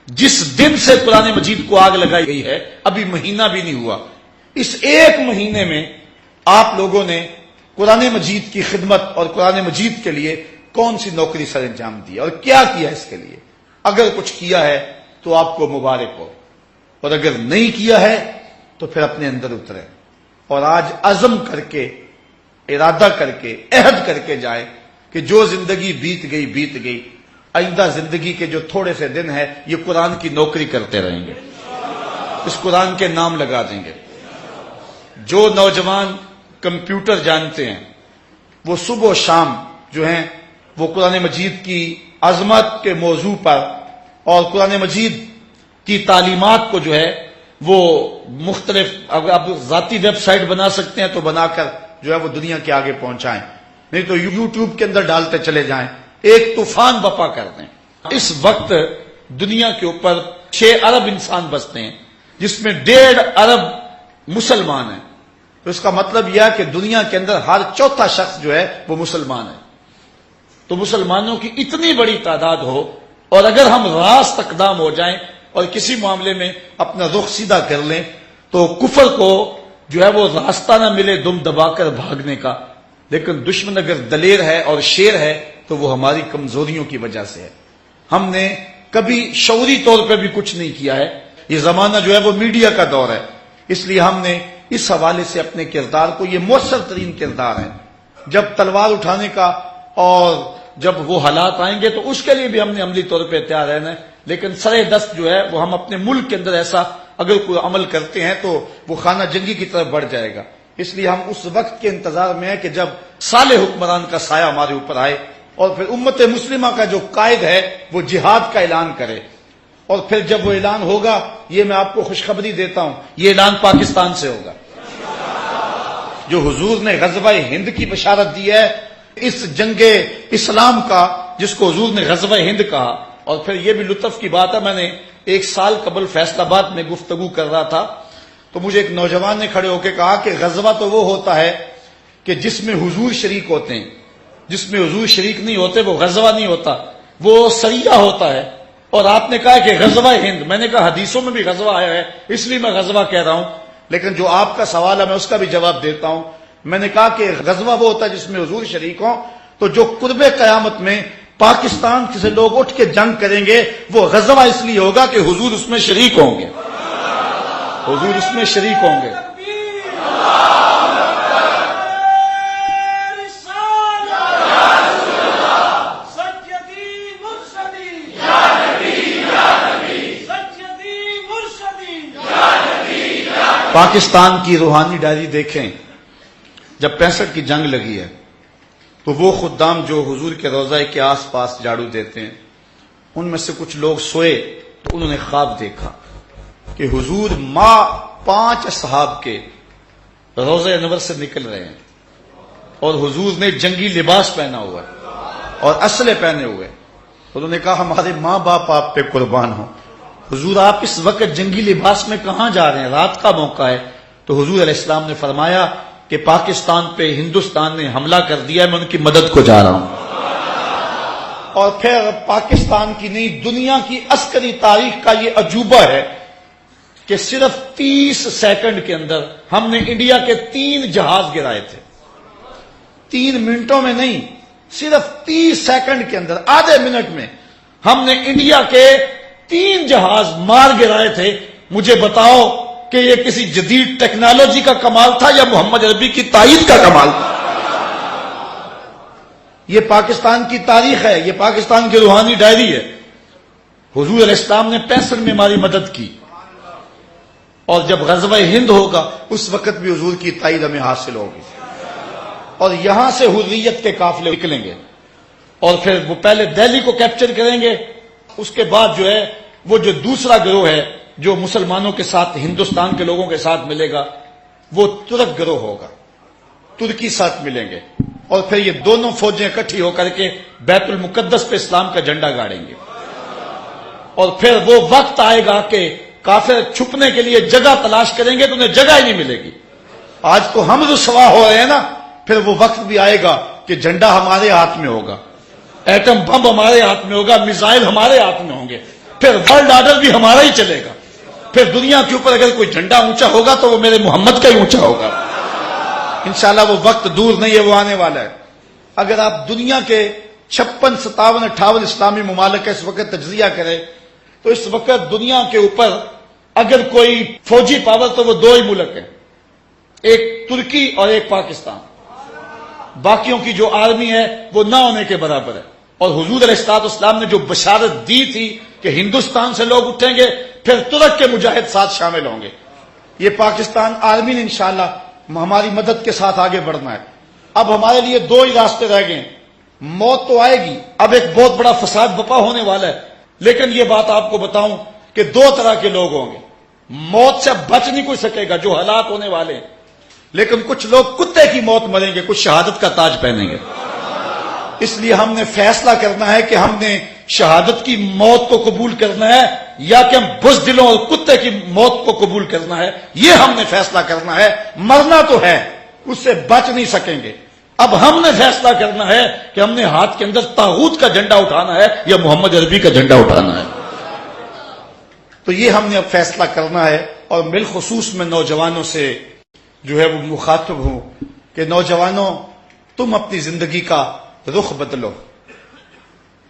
جس دن سے قرآن مجید کو آگ لگائی گئی ہے ابھی مہینہ بھی نہیں ہوا، اس 1 مہینے میں آپ لوگوں نے قرآن مجید کی خدمت اور قرآن مجید کے لیے کون سی نوکری سر انجام دی اور کیا کیا اس کے لیے؟ اگر کچھ کیا ہے تو آپ کو مبارک ہو، اور اگر نہیں کیا ہے تو پھر اپنے اندر اترے اور آج عزم کر کے، ارادہ کر کے، عہد کر کے جائے کہ جو زندگی بیت گئی، آئندہ زندگی کے جو تھوڑے سے دن ہے یہ قرآن کی نوکری کرتے رہیں گے، اس قرآن کے نام لگا دیں گے۔ جو نوجوان کمپیوٹر جانتے ہیں وہ صبح و شام جو ہیں وہ قرآن مجید کی عظمت کے موضوع پر اور قرآن مجید کی تعلیمات کو جو ہے وہ مختلف، اب ذاتی ویب سائٹ بنا سکتے ہیں تو بنا کر جو ہے وہ دنیا کے آگے پہنچائیں، نہیں تو یوٹیوب کے اندر ڈالتے چلے جائیں، ایک طوفان بپا کر دیں۔ اس وقت دنیا کے اوپر 6 ارب انسان بستے ہیں جس میں 1.5 ارب مسلمان ہیں، تو اس کا مطلب یہ ہے کہ دنیا کے اندر ہر 4تھا شخص جو ہے وہ مسلمان ہے۔ تو مسلمانوں کی اتنی بڑی تعداد ہو اور اگر ہم راست اقدام ہو جائیں اور کسی معاملے میں اپنا رخ سیدھا کر لیں تو کفر کو جو ہے وہ راستہ نہ ملے دم دبا کر بھاگنے کا، لیکن دشمن اگر دلیر ہے اور شیر ہے تو وہ ہماری کمزوریوں کی وجہ سے ہے۔ ہم نے کبھی شعوری طور پہ بھی کچھ نہیں کیا ہے، یہ زمانہ جو ہے وہ میڈیا کا دور ہے، اس لیے ہم نے اس حوالے سے اپنے کردار کو، یہ مؤثر ترین کردار ہے، جب تلوار اٹھانے کا اور جب وہ حالات آئیں گے تو اس کے لیے بھی ہم نے عملی طور پہ تیار رہنا ہے، لیکن سر دست جو ہے وہ ہم اپنے ملک کے اندر ایسا اگر کوئی عمل کرتے ہیں تو وہ خانہ جنگی کی طرف بڑھ جائے گا، اس لیے ہم اس وقت کے انتظار میں ہیں کہ جب صالح حکمران کا سایہ ہمارے اوپر آئے اور پھر امت مسلمہ کا جو قائد ہے وہ جہاد کا اعلان کرے، اور پھر جب وہ اعلان ہوگا، یہ میں آپ کو خوشخبری دیتا ہوں، یہ اعلان پاکستان سے ہوگا۔ جو حضور نے غزوہ ہند کی بشارت دی ہے، اس جنگ اسلام کا جس کو حضور نے غزوہ ہند کہا، اور پھر یہ بھی لطف کی بات ہے، میں نے 1 سال قبل فیصل آباد میں گفتگو کر رہا تھا تو مجھے ایک نوجوان نے کھڑے ہو کے کہا کہ غزوہ تو وہ ہوتا ہے کہ جس میں حضور شریک ہوتے ہیں، جس میں حضور شریک نہیں ہوتے وہ غزوہ نہیں ہوتا، وہ سریہ ہوتا ہے، اور آپ نے کہا کہ غزوہ ہند، میں نے کہا حدیثوں میں بھی غزوہ آیا ہے اس لیے میں غزوہ کہہ رہا ہوں، لیکن جو آپ کا سوال ہے میں اس کا بھی جواب دیتا ہوں۔ میں نے کہا کہ غزوہ وہ ہوتا ہے جس میں حضور شریک ہوں، تو جو قرب قیامت میں پاکستان سے لوگ اٹھ کے جنگ کریں گے وہ غزوہ اس لیے ہوگا کہ حضور اس میں شریک ہوں گے، حضور اس میں شریک ہوں گے۔ پاکستان کی روحانی ڈائری دیکھیں، جب 65 کی جنگ لگی ہے تو وہ خدام جو حضور کے روضہ کے آس پاس جھاڑو دیتے ہیں، ان میں سے کچھ لوگ سوئے تو انہوں نے خواب دیکھا کہ حضور 5 اصحاب کے روضہ انور سے نکل رہے ہیں اور حضور نے جنگی لباس پہنا ہوا ہے اور اسلحے پہنے ہوئے۔ انہوں نے کہا ہمارے ماں باپ آپ پہ قربان ہوں، حضور آپ اس وقت جنگی لباس میں کہاں جا رہے ہیں؟ رات کا موقع ہے۔ تو حضور علیہ السلام نے فرمایا کہ پاکستان پہ ہندوستان نے حملہ کر دیا ہے، میں ان کی مدد کو جا رہا ہوں۔ اور پھر پاکستان کی نہیں دنیا کی عسکری تاریخ کا یہ عجوبہ ہے کہ صرف 30 سیکنڈ کے اندر ہم نے انڈیا کے 3 جہاز گرائے تھے، 3 منٹوں میں نہیں، صرف 30 سیکنڈ کے اندر، آدھے منٹ میں ہم نے انڈیا کے 3 جہاز مار گرائے تھے۔ مجھے بتاؤ کہ یہ کسی جدید ٹیکنالوجی کا کمال تھا یا محمد عربی کی تائید کا کمال تھا؟ یہ پاکستان کی تاریخ ہے، یہ پاکستان کی روحانی ڈائری ہے۔ حضور علیہ السلام نے 65 میں ہماری مدد کی، اور جب غزوہ ہند ہوگا اس وقت بھی حضور کی تائید ہمیں حاصل ہوگی، اور یہاں سے حریت کے قافلے نکلیں گے اور پھر وہ پہلے دہلی کو کیپچر کریں گے، اس کے بعد جو ہے وہ جو دوسرا گروہ ہے جو مسلمانوں کے ساتھ ہندوستان کے لوگوں کے ساتھ ملے گا وہ ترک گروہ ہوگا، ترکی ساتھ ملیں گے، اور پھر یہ دونوں فوجیں اکٹھی ہو کر کے بیت المقدس پہ اسلام کا جھنڈا گاڑیں گے، اور پھر وہ وقت آئے گا کہ کافر چھپنے کے لیے جگہ تلاش کریں گے تو انہیں جگہ ہی نہیں ملے گی۔ آج تو ہم رسوا ہو رہے ہیں نا، پھر وہ وقت بھی آئے گا کہ جھنڈا ہمارے ہاتھ میں ہوگا، ایٹم بم ہمارے ہاتھ میں ہوگا، میزائل ہمارے ہاتھ میں ہوں گے، پھر ورلڈ آرڈر بھی ہمارا ہی چلے گا۔ پھر دنیا کے اوپر اگر کوئی جھنڈا اونچا ہوگا تو وہ میرے محمد کا ہی اونچا ہوگا۔ انشاءاللہ وہ وقت دور نہیں ہے، وہ آنے والا ہے۔ اگر آپ دنیا کے 56 57 58 اسلامی ممالک کا اس وقت تجزیہ کریں تو اس وقت دنیا کے اوپر اگر کوئی فوجی پاور تو وہ 2 ہی ملک ہیں، ایک ترکی اور ایک پاکستان، باقیوں کی جو آرمی ہے وہ نہ ہونے کے برابر ہے۔ اور حضور علیہ السلام نے جو بشارت دی تھی کہ ہندوستان سے لوگ اٹھیں گے پھر ترک کے مجاہد ساتھ شامل ہوں گے، یہ پاکستان آرمی نے انشاءاللہ ہماری مدد کے ساتھ آگے بڑھنا ہے۔ اب ہمارے لیے 2 ہی راستے رہ گئے، موت تو آئے گی، اب ایک بہت بڑا فساد بپا ہونے والا ہے، لیکن یہ بات آپ کو بتاؤں کہ 2 طرح کے لوگ ہوں گے، موت سے بچ نہیں کوئی سکے گا جو حالات ہونے والے ہیں، لیکن کچھ لوگ کتے کی موت مریں گے، کچھ شہادت کا تاج پہنیں گے۔ اس لیے ہم نے فیصلہ کرنا ہے کہ ہم نے شہادت کی موت کو قبول کرنا ہے یا کہ ہم بزدلوں اور کتے کی موت کو قبول کرنا ہے، یہ ہم نے فیصلہ کرنا ہے۔ مرنا تو ہے، اس سے بچ نہیں سکیں گے، اب ہم نے فیصلہ کرنا ہے کہ ہم نے ہاتھ کے اندر طاغوت کا جھنڈا اٹھانا ہے یا محمد عربی کا جھنڈا اٹھانا ہے۔ تو یہ ہم نے اب فیصلہ کرنا ہے، اور بالخصوص میں نوجوانوں سے جو ہے وہ مخاطب ہوں کہ نوجوانوں تم اپنی زندگی کا رخ بدلو۔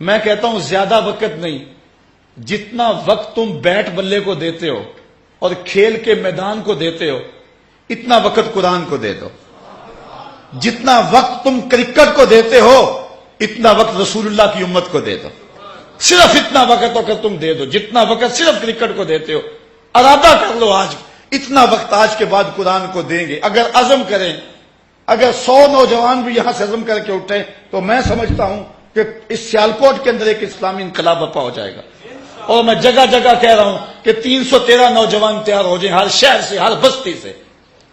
میں کہتا ہوں زیادہ وقت نہیں، جتنا وقت تم بیٹ بلے کو دیتے ہو اور کھیل کے میدان کو دیتے ہو اتنا وقت قرآن کو دے دو، جتنا وقت تم کرکٹ کو دیتے ہو اتنا وقت رسول اللہ کی امت کو دے دو، صرف اتنا وقت اگر تم دے دو جتنا وقت صرف کرکٹ کو دیتے ہو، ارادہ کر لو آج اتنا وقت آج کے بعد قرآن کو دیں گے۔ اگر عزم کریں، اگر 100 نوجوان بھی یہاں سے عزم کر کے اٹھے تو میں سمجھتا ہوں کہ اس سیالکوٹ کے اندر ایک اسلامی انقلاب برپا ہو جائے گا، اور میں جگہ جگہ کہہ رہا ہوں کہ 313 نوجوان تیار ہو جائیں ہر شہر سے، ہر بستی سے،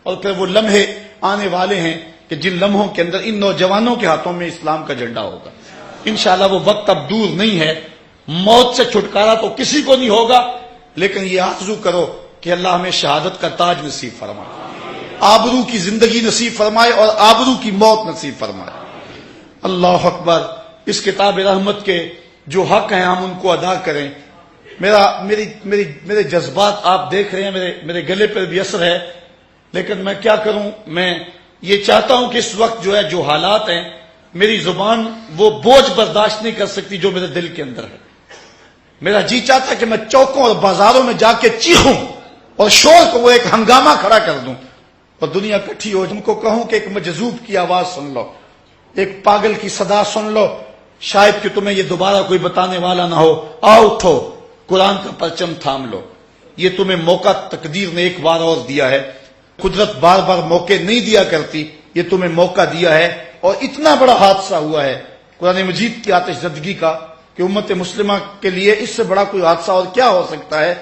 اور پھر وہ لمحے آنے والے ہیں کہ جن لمحوں کے اندر ان نوجوانوں کے ہاتھوں میں اسلام کا جھنڈا ہوگا۔ انشاءاللہ وہ وقت اب دور نہیں ہے، موت سے چھٹکارا تو کسی کو نہیں ہوگا، لیکن یہ آرزو کرو کہ اللہ ہمیں شہادت کا تاج نصیب فرمائے، آبرو کی زندگی نصیب فرمائے اور آبرو کی موت نصیب فرمائے۔ اللہ اکبر۔ اس کتاب رحمت کے جو حق ہیں ہم ان کو ادا کریں۔ میرے جذبات آپ دیکھ رہے ہیں، میرے گلے پر بھی اثر ہے، لیکن میں کیا کروں، میں یہ چاہتا ہوں کہ اس وقت جو ہے جو حالات ہیں میری زبان وہ بوجھ برداشت نہیں کر سکتی جو میرے دل کے اندر ہے. میرا جی چاہتا ہے کہ میں چوکوں اور بازاروں میں جا کے چیخوں اور شور کو وہ ایک ہنگامہ کھڑا کر دوں اور دنیا اکٹھی ہو. تم کو کہوں کہ ایک مجذوب کی آواز سن لو, ایک پاگل کی صدا سن لو, شاید کہ تمہیں یہ دوبارہ کوئی بتانے والا نہ ہو. آؤ اٹھو, قرآن کا پرچم تھام لو. یہ تمہیں موقع تقدیر نے ایک بار اور دیا ہے. قدرت بار بار موقع نہیں دیا کرتی, یہ تمہیں موقع دیا ہے. اور اتنا بڑا حادثہ ہوا ہے قرآن مجید کی آتش زدگی کا کہ امت مسلمہ کے لیے اس سے بڑا کوئی حادثہ اور کیا ہو سکتا ہے.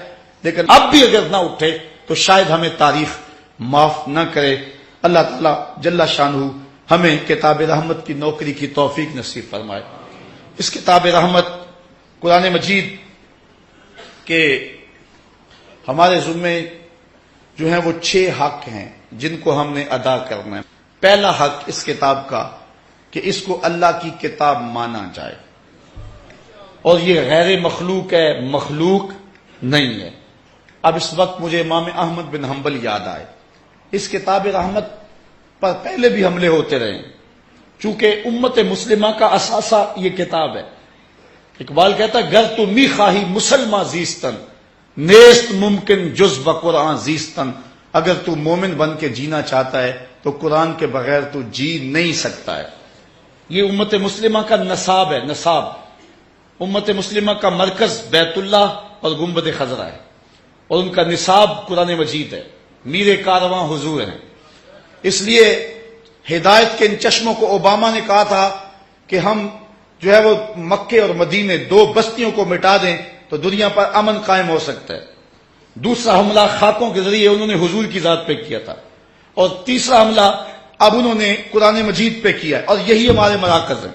لیکن اب بھی اگر نہ اٹھے تو شاید ہمیں تاریخ معاف نہ کرے. اللہ تعالیٰ جل شانہ ہمیں کتاب رحمت کی نوکری کی توفیق نصیب فرمائے. اس کتاب رحمت قرآن مجید کے ہمارے ذمے جو ہیں وہ 6 حق ہیں جن کو ہم نے ادا کرنا ہے. پہلا حق اس کتاب کا کہ اس کو اللہ کی کتاب مانا جائے, اور یہ غیر مخلوق ہے, مخلوق نہیں ہے. اب اس وقت مجھے امام احمد بن حنبل یاد آئے. اس کتاب رحمت پر پہلے بھی حملے ہوتے رہے ہیں, چونکہ امت مسلمہ کا اثاثہ یہ کتاب ہے. اقبال کہتا ہے گر تو می خواہی مسلمہ زیستن, نیست ممکن جز بقرآن زیستن. اگر تو مومن بن کے جینا چاہتا ہے تو قرآن کے بغیر تو جی نہیں سکتا ہے. یہ امت مسلمہ کا نصاب ہے. نصاب امت مسلمہ کا مرکز بیت اللہ اور گنبد خضرا ہے, اور ان کا نصاب قرآن مجید ہے. میر کارواں حضور ہیں. اس لیے ہدایت کے ان چشموں کو اوباما نے کہا تھا کہ ہم جو ہے وہ مکے اور مدینے 2 بستیوں کو مٹا دیں تو دنیا پر امن قائم ہو سکتا ہے. دوسرا حملہ خاکوں کے ذریعے انہوں نے حضور کی ذات پہ کیا تھا, اور تیسرا حملہ اب انہوں نے قرآن مجید پہ کیا ہے. اور یہی ہمارے مراکز ہیں.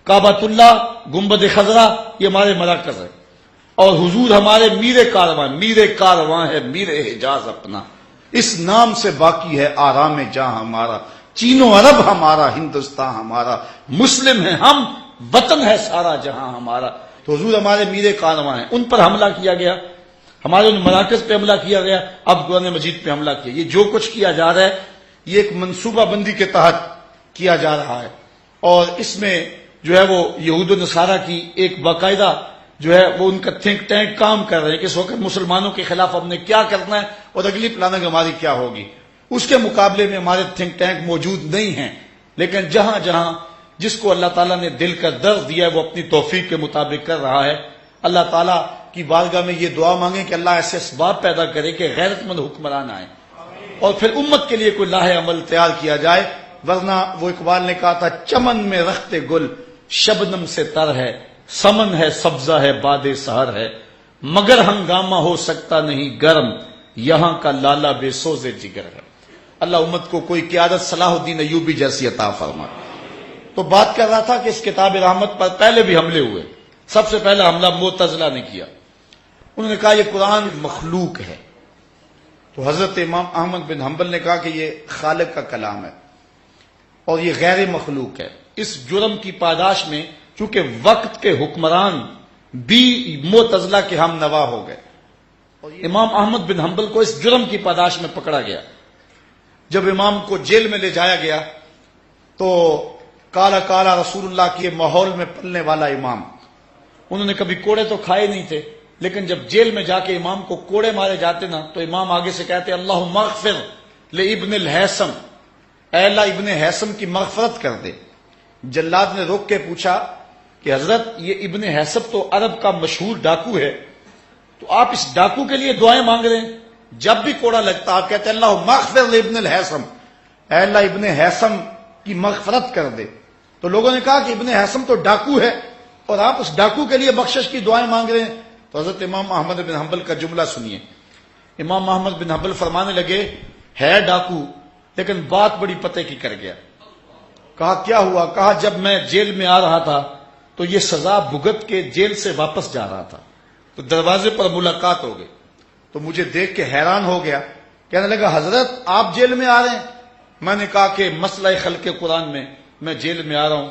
کعبۃ اللہ, گنبد خضرا, یہ ہمارے مراکز ہیں. اور حضور ہمارے میر کارواں, میر کارواں ہے میر حجاز اپنا. اس نام سے باقی ہے آرام جہاں ہمارا, چین و عرب ہمارا, ہندوستان ہمارا, مسلم ہیں ہم, وطن ہے سارا جہاں ہمارا. تو حضور ہمارے میر کارواں ہیں. ان پر حملہ کیا گیا, ہمارے ان مراکز پہ حملہ کیا گیا, اب قرآن مجید پہ حملہ کیا. یہ جو کچھ کیا جا رہا ہے یہ ایک منصوبہ بندی کے تحت کیا جا رہا ہے, اور اس میں جو ہے وہ یہود و نصارہ کی ایک باقاعدہ جو ہے وہ ان کا تھنک ٹینک کام کر رہے ہیں کہ اس وقت مسلمانوں کے خلاف ہم نے کیا کرنا ہے اور اگلی پلاننگ ہماری کیا ہوگی. اس کے مقابلے میں ہمارے تھنک ٹینک موجود نہیں ہیں, لیکن جہاں جہاں جس کو اللہ تعالیٰ نے دل کا درد دیا ہے وہ اپنی توفیق کے مطابق کر رہا ہے. اللہ تعالیٰ کی بارگاہ میں یہ دعا مانگیں کہ اللہ ایسے اسباب پیدا کرے کہ غیرت مند حکمران آئے اور پھر امت کے لیے کوئی لاہ عمل تیار کیا جائے. ورنہ وہ اقبال نے کہا تھا چمن میں رخت گل شبنم سے تر ہے, سمن ہے سبزہ ہے باد سحر ہے, مگر ہنگامہ ہو سکتا نہیں گرم, یہاں کا لالا بے سوز جگر ہے. اللہ امت کو کوئی قیادت صلاح الدین ایوبی جیسی عطا فرما. تو بات کر رہا تھا کہ اس کتاب رحمت پر پہلے بھی حملے ہوئے. سب سے پہلا حملہ معتزلہ نے کیا. انہوں نے کہا یہ قرآن مخلوق ہے. تو حضرت امام احمد بن حنبل نے کہا کہ یہ خالق کا کلام ہے اور یہ غیر مخلوق ہے. اس جرم کی پاداش میں چونکہ وقت کے حکمران بھی معتزلہ کے ہم نوا ہو گئے, اور امام احمد بن حنبل کو اس جرم کی پاداش میں پکڑا گیا. جب امام کو جیل میں لے جایا گیا تو کالا کالا رسول اللہ کے ماحول میں پلنے والا امام, انہوں نے کبھی کوڑے تو کھائے نہیں تھے, لیکن جب جیل میں جا کے امام کو کوڑے مارے جاتے نا تو امام آگے سے کہتے اللہم اغفر لابن الحیثم, اے اللہ ابن حیثم کی مغفرت کر دے. جلاد نے روک کے پوچھا کہ حضرت یہ ابن حیثم تو عرب کا مشہور ڈاکو ہے, تو آپ اس ڈاکو کے لیے دعائیں مانگ رہے ہیں؟ جب بھی کوڑا لگتا آپ کہتے اللہم اغفر لابن الحیثم, اے اللہ ابن حیثم کی مغفرت کر دے. تو لوگوں نے کہا کہ ابن حیثم تو ڈاکو ہے اور آپ اس ڈاکو کے لیے بخشش کی دعائیں مانگ رہے ہیں. تو حضرت امام احمد بن حنبل کا جملہ سنیے. امام احمد بن حنبل فرمانے لگے ہے ڈاکو لیکن بات بڑی پتے کی کر گیا. کہا کیا ہوا؟ کہا جب میں جیل میں آ رہا تھا تو یہ سزا بھگت کے جیل سے واپس جا رہا تھا تو دروازے پر ملاقات ہو گئی, تو مجھے دیکھ کے حیران ہو گیا. کہنے لگا حضرت آپ جیل میں آ رہے ہیں؟ میں نے کہا کہ مسئلہ خلق قرآن میں جیل میں آ رہا ہوں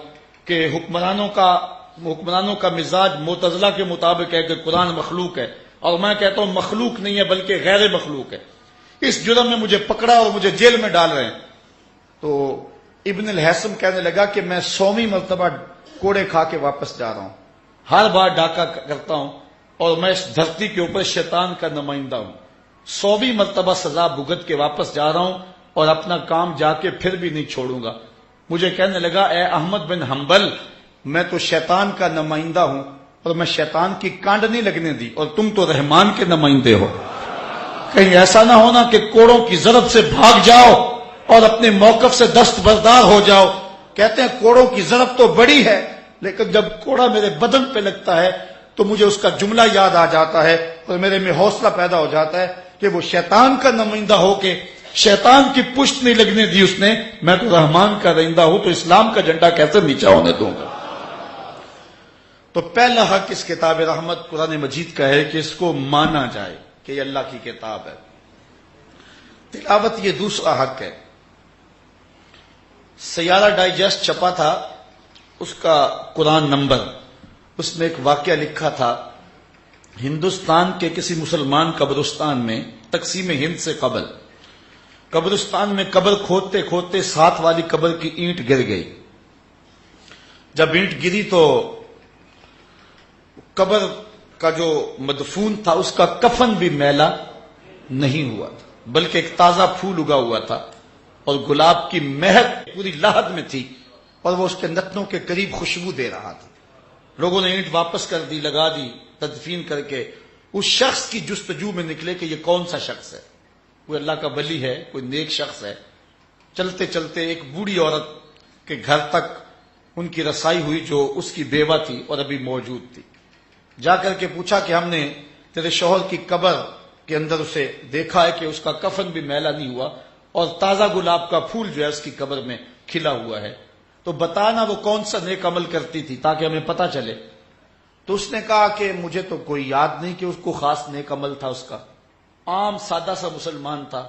کہ حکمرانوں کا مزاج معتزلہ کے مطابق ہے کہ قرآن مخلوق ہے, اور میں کہتا ہوں مخلوق نہیں ہے بلکہ غیر مخلوق ہے. اس جرم میں مجھے پکڑا اور مجھے جیل میں ڈال رہے ہیں. تو ابن الحسم کہنے لگا کہ میں 100ویں مرتبہ کوڑے کھا کے واپس جا رہا ہوں، ہر بار ڈاکہ کرتا ہوں اور میں اس دھرتی کے اوپر شیطان کا نمائندہ ہوں، 100ویں مرتبہ سزا بھگت کے واپس جا رہا ہوں اور اپنا کام جا کے پھر بھی نہیں چھوڑوں گا۔ مجھے کہنے لگا اے احمد بن حنبل، میں تو شیطان کا نمائندہ ہوں اور میں شیطان کی کانڈ نہیں لگنے دی، اور تم تو رحمان کے نمائندے ہو، کہیں ایسا نہ ہونا کہ کوڑوں کی ضرب سے بھاگ جاؤ اور اپنے موقف سے دستبردار ہو جاؤ۔ کہتے ہیں کوڑوں کی ضرب تو بڑی ہے، لیکن جب کوڑا میرے بدن پہ لگتا ہے تو مجھے اس کا جملہ یاد آ جاتا ہے اور میرے میں حوصلہ پیدا ہو جاتا ہے کہ وہ شیطان کا نمائندہ ہو کے شیطان کی پشت نہیں لگنے دی اس نے، میں تو رحمان کا رہندہ ہوں، تو اسلام کا جھنڈا کیسے نیچا ہونے دوں گا؟ تو پہلا حق اس کتاب رحمت قرآن مجید کا ہے کہ اس کو مانا جائے کہ یہ اللہ کی کتاب ہے۔ تلاوت یہ دوسرا حق ہے۔ سیارہ ڈائجسٹ چھپا تھا، اس کا قرآن نمبر، اس میں ایک واقعہ لکھا تھا، ہندوستان کے کسی مسلمان قبرستان میں تقسیم ہند سے قبل قبرستان میں قبر کھودتے کھودتے 7 والی قبر کی اینٹ گر گئی۔ جب اینٹ گری تو قبر کا جو مدفون تھا اس کا کفن بھی میلا نہیں ہوا تھا، بلکہ ایک تازہ پھول اگا ہوا تھا اور گلاب کی مہک پوری لاحد میں تھی اور وہ اس کے نتنوں کے قریب خوشبو دے رہا تھا۔ لوگوں نے اینٹ واپس کر دی، لگا دی، تدفین کر کے اس شخص کی جستجو میں نکلے کہ یہ کون سا شخص ہے، کوئی اللہ کا ولی ہے، کوئی نیک شخص ہے۔ چلتے چلتے ایک بوڑھی عورت کے گھر تک ان کی رسائی ہوئی جو اس کی بیوہ تھی اور ابھی موجود تھی۔ جا کر کے پوچھا کہ ہم نے تیرے شوہر کی قبر کے اندر اسے دیکھا ہے کہ اس کا کفن بھی میلا نہیں ہوا اور تازہ گلاب کا پھول جو ہے اس کی قبر میں کھلا ہوا ہے، تو بتانا وہ کون سا نیک عمل کرتی تھی تاکہ ہمیں پتہ چلے۔ تو اس نے کہا کہ مجھے تو کوئی یاد نہیں کہ اس کو خاص نیک عمل تھا، اس کا عام سادہ سا مسلمان تھا،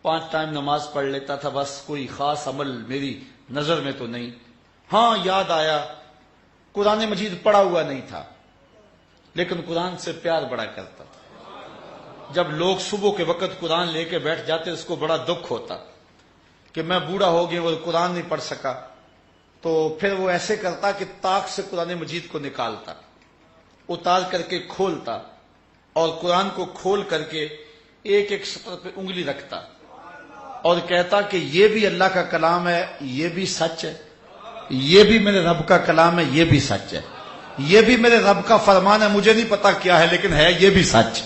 5 ٹائم نماز پڑھ لیتا تھا، بس کوئی خاص عمل میری نظر میں تو نہیں۔ ہاں یاد آیا قرآن مجید پڑھا ہوا نہیں تھا، لیکن قرآن سے پیار بڑا کرتا تھا۔ جب لوگ صبح کے وقت قرآن لے کے بیٹھ جاتے اس کو بڑا دکھ ہوتا کہ میں بوڑھا ہو گیا اور قرآن نہیں پڑھ سکا، تو پھر وہ ایسے کرتا کہ طاق سے قرآن مجید کو نکالتا، اتار کر کے کھولتا اور قرآن کو کھول کر کے ایک ایک سطر پہ انگلی رکھتا اور کہتا کہ یہ بھی اللہ کا کلام ہے، یہ بھی سچ ہے، یہ بھی میرے رب کا کلام ہے، یہ بھی سچ ہے، یہ بھی میرے رب کا فرمان ہے، مجھے نہیں پتا کیا ہے لیکن ہے یہ بھی سچ۔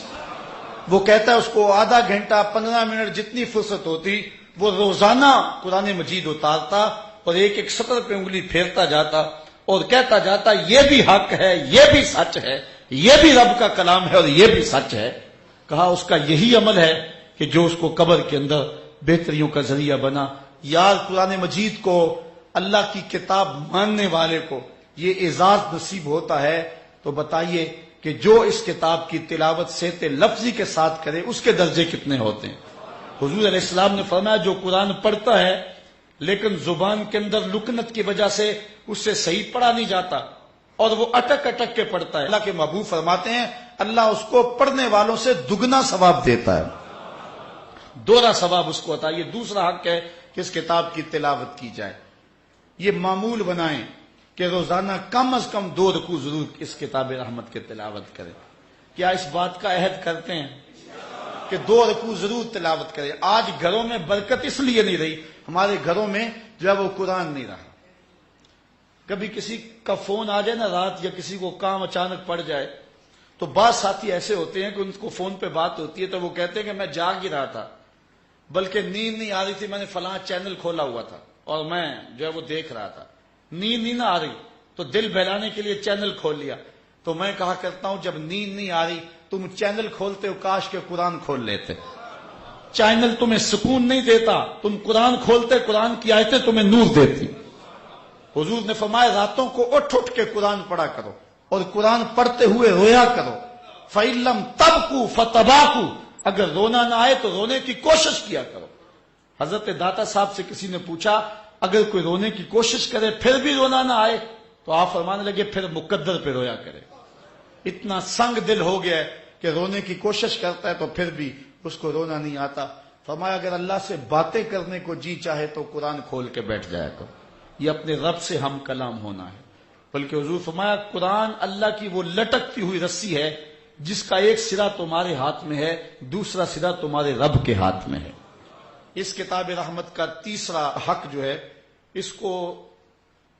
وہ کہتا ہے اس کو آدھا گھنٹہ 15 منٹ جتنی فرصت ہوتی وہ روزانہ قرآن مجید اتارتا اور ایک ایک سطر پہ انگلی پھیرتا جاتا اور کہتا جاتا یہ بھی حق ہے، یہ بھی سچ ہے، یہ بھی رب کا کلام ہے اور یہ بھی سچ ہے۔ کہا اس کا یہی عمل ہے کہ جو اس کو قبر کے اندر بہتریوں کا ذریعہ بنا۔ یار قرآن مجید کو، اللہ کی کتاب ماننے والے کو یہ اعزاز نصیب ہوتا ہے، تو بتائیے کہ جو اس کتاب کی تلاوت صحت لفظی کے ساتھ کرے اس کے درجے کتنے ہوتے ہیں۔ حضور علیہ السلام نے فرمایا جو قرآن پڑھتا ہے لیکن زبان کے اندر لکنت کی وجہ سے اس سے صحیح پڑھا نہیں جاتا اور وہ اٹک اٹک کے پڑھتا ہے، اللہ کے محبوب فرماتے ہیں اللہ اس کو پڑھنے والوں سے دگنا ثواب دیتا ہے، دوہرا ثواب اس کو عطا۔ یہ دوسرا حق ہے کہ اس کتاب کی تلاوت کی جائے۔ یہ معمول بنائیں کہ روزانہ کم از کم 2 رکوع ضرور اس کتاب رحمت کی تلاوت کریں۔ کیا اس بات کا عہد کرتے ہیں کہ 2 رکوع ضرور تلاوت کریں؟ آج گھروں میں برکت اس لیے نہیں رہی، ہمارے گھروں میں جو ہے وہ قرآن نہیں رہا۔ کبھی کسی کا فون آ جائے نا رات، یا کسی کو کام اچانک پڑ جائے، تو بعض ساتھی ایسے ہوتے ہیں کہ ان کو فون پہ بات ہوتی ہے تو وہ کہتے ہیں کہ میں جاگ ہی رہا تھا، بلکہ نیند نہیں آ رہی تھی، میں نے فلاں چینل کھولا ہوا تھا اور میں جو ہے وہ دیکھ رہا تھا، نیند نہیں نہ آ رہی تو دل بہلانے کے لیے چینل کھول لیا۔ تو میں کہا کرتا ہوں جب نیند نہیں آ رہی تم چینل کھولتے ہو، کاش کے قرآن کھول لیتے۔ چینل تمہیں سکون نہیں دیتا، تم قرآن کھولتے، قرآن کی آیتیں تمہیں نور دیتی۔ حضور نے فرمایا راتوں کو اٹھ اٹھ کے قرآن پڑھا کرو اور قرآن پڑھتے ہوئے رویا کرو۔ فَإِلَّمْ تَبْكُوا فَتَبَاكُوا، اگر رونا نہ آئے تو رونے کی کوشش کیا کرو۔ حضرت داتا صاحب سے کسی نے پوچھا اگر کوئی رونے کی کوشش کرے پھر بھی رونا نہ آئے تو آپ فرمانے لگے پھر مقدر پہ رویا کرے۔ اتنا سنگ دل ہو گیا ہے کہ رونے کی کوشش کرتا ہے تو پھر بھی اس کو رونا نہیں آتا۔ فرمایا اگر اللہ سے باتیں کرنے کو جی چاہے تو قرآن کھول کے بیٹھ جایا کرو، یہ اپنے رب سے ہم کلام ہونا ہے۔ بلکہ حضور فرمایا قرآن اللہ کی وہ لٹکتی ہوئی رسی ہے جس کا ایک سرا تمہارے ہاتھ میں ہے، دوسرا سرا تمہارے رب کے ہاتھ میں ہے۔ اس کتاب رحمت کا تیسرا حق جو ہے، اس کو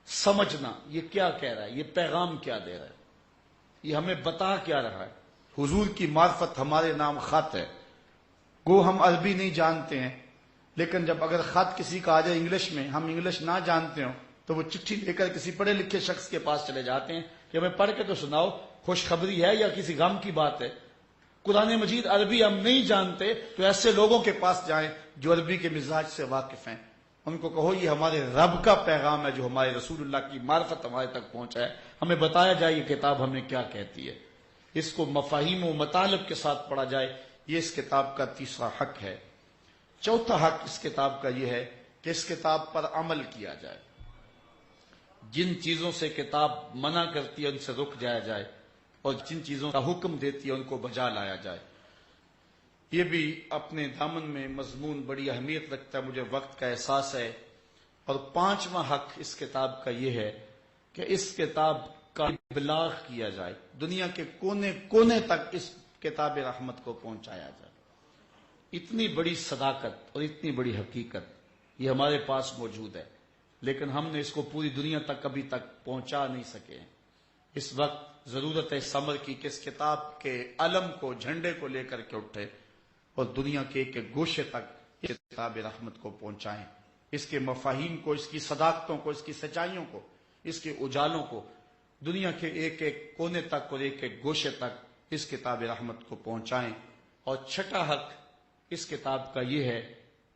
سمجھنا، یہ کیا کہہ رہا ہے، یہ پیغام کیا دے رہا ہے، یہ ہمیں بتا کیا رہا ہے۔ حضور کی معرفت ہمارے نام خط ہے، گو ہم عربی نہیں جانتے ہیں، لیکن جب اگر خط کسی کا آ جائے انگلش میں، ہم انگلش نہ جانتے ہوں تو وہ چٹھی لے کر کسی پڑھے لکھے شخص کے پاس چلے جاتے ہیں کہ ہمیں پڑھ کے تو سناؤ، خوشخبری ہے یا کسی غم کی بات ہے۔ قرآن مجید عربی ہم نہیں جانتے تو ایسے لوگوں کے پاس جائیں جو عربی کے مزاج سے واقف ہیں، ان کو کہو یہ ہمارے رب کا پیغام ہے جو ہمارے رسول اللہ کی معرفت ہمارے تک پہنچا ہے، ہمیں بتایا جائے یہ کتاب ہمیں کیا کہتی ہے، اس کو مفاہیم و مطالب کے ساتھ پڑھا جائے۔ یہ اس کتاب کا تیسرا حق ہے۔ چوتھا حق اس کتاب کا یہ ہے کہ اس کتاب پر عمل کیا جائے، جن چیزوں سے کتاب منع کرتی ہے ان سے رک جایا جائے، اور جن چیزوں کا حکم دیتی ہے ان کو بجا لایا جائے۔ یہ بھی اپنے دامن میں مضمون بڑی اہمیت رکھتا ہے، مجھے وقت کا احساس ہے۔ اور پانچواں حق اس کتاب کا یہ ہے کہ اس کتاب کا ابلاغ کیا جائے، دنیا کے کونے کونے تک اس کتاب رحمت کو پہنچایا جائے۔ اتنی بڑی صداقت اور اتنی بڑی حقیقت یہ ہمارے پاس موجود ہے، لیکن ہم نے اس کو پوری دنیا تک ابھی تک پہنچا نہیں سکے ہیں۔ اس وقت ضرورت ہے سمر کی کہ اس کتاب کے علم کو، جھنڈے کو لے کر کے اٹھے اور دنیا کے ایک ایک گوشے تک اس کتاب رحمت کو پہنچائیں، اس کے مفاہیم کو، اس کی صداقتوں کو، اس کی سچائیوں کو، اس کے اجالوں کو دنیا کے ایک ایک کونے تک اور ایک ایک گوشے تک اس کتاب رحمت کو پہنچائیں۔ اور چھٹا حق اس کتاب کا یہ ہے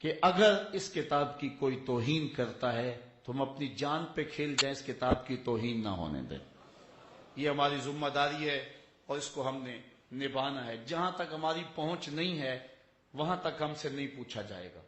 کہ اگر اس کتاب کی کوئی توہین کرتا ہے تو ہم اپنی جان پہ کھیل جائیں، اس کتاب کی توہین نہ ہونے دیں۔ یہ ہماری ذمہ داری ہے اور اس کو ہم نے نبھانا ہے۔ جہاں تک ہماری پہنچ نہیں ہے وہاں تک ہم سے نہیں پوچھا جائے گا۔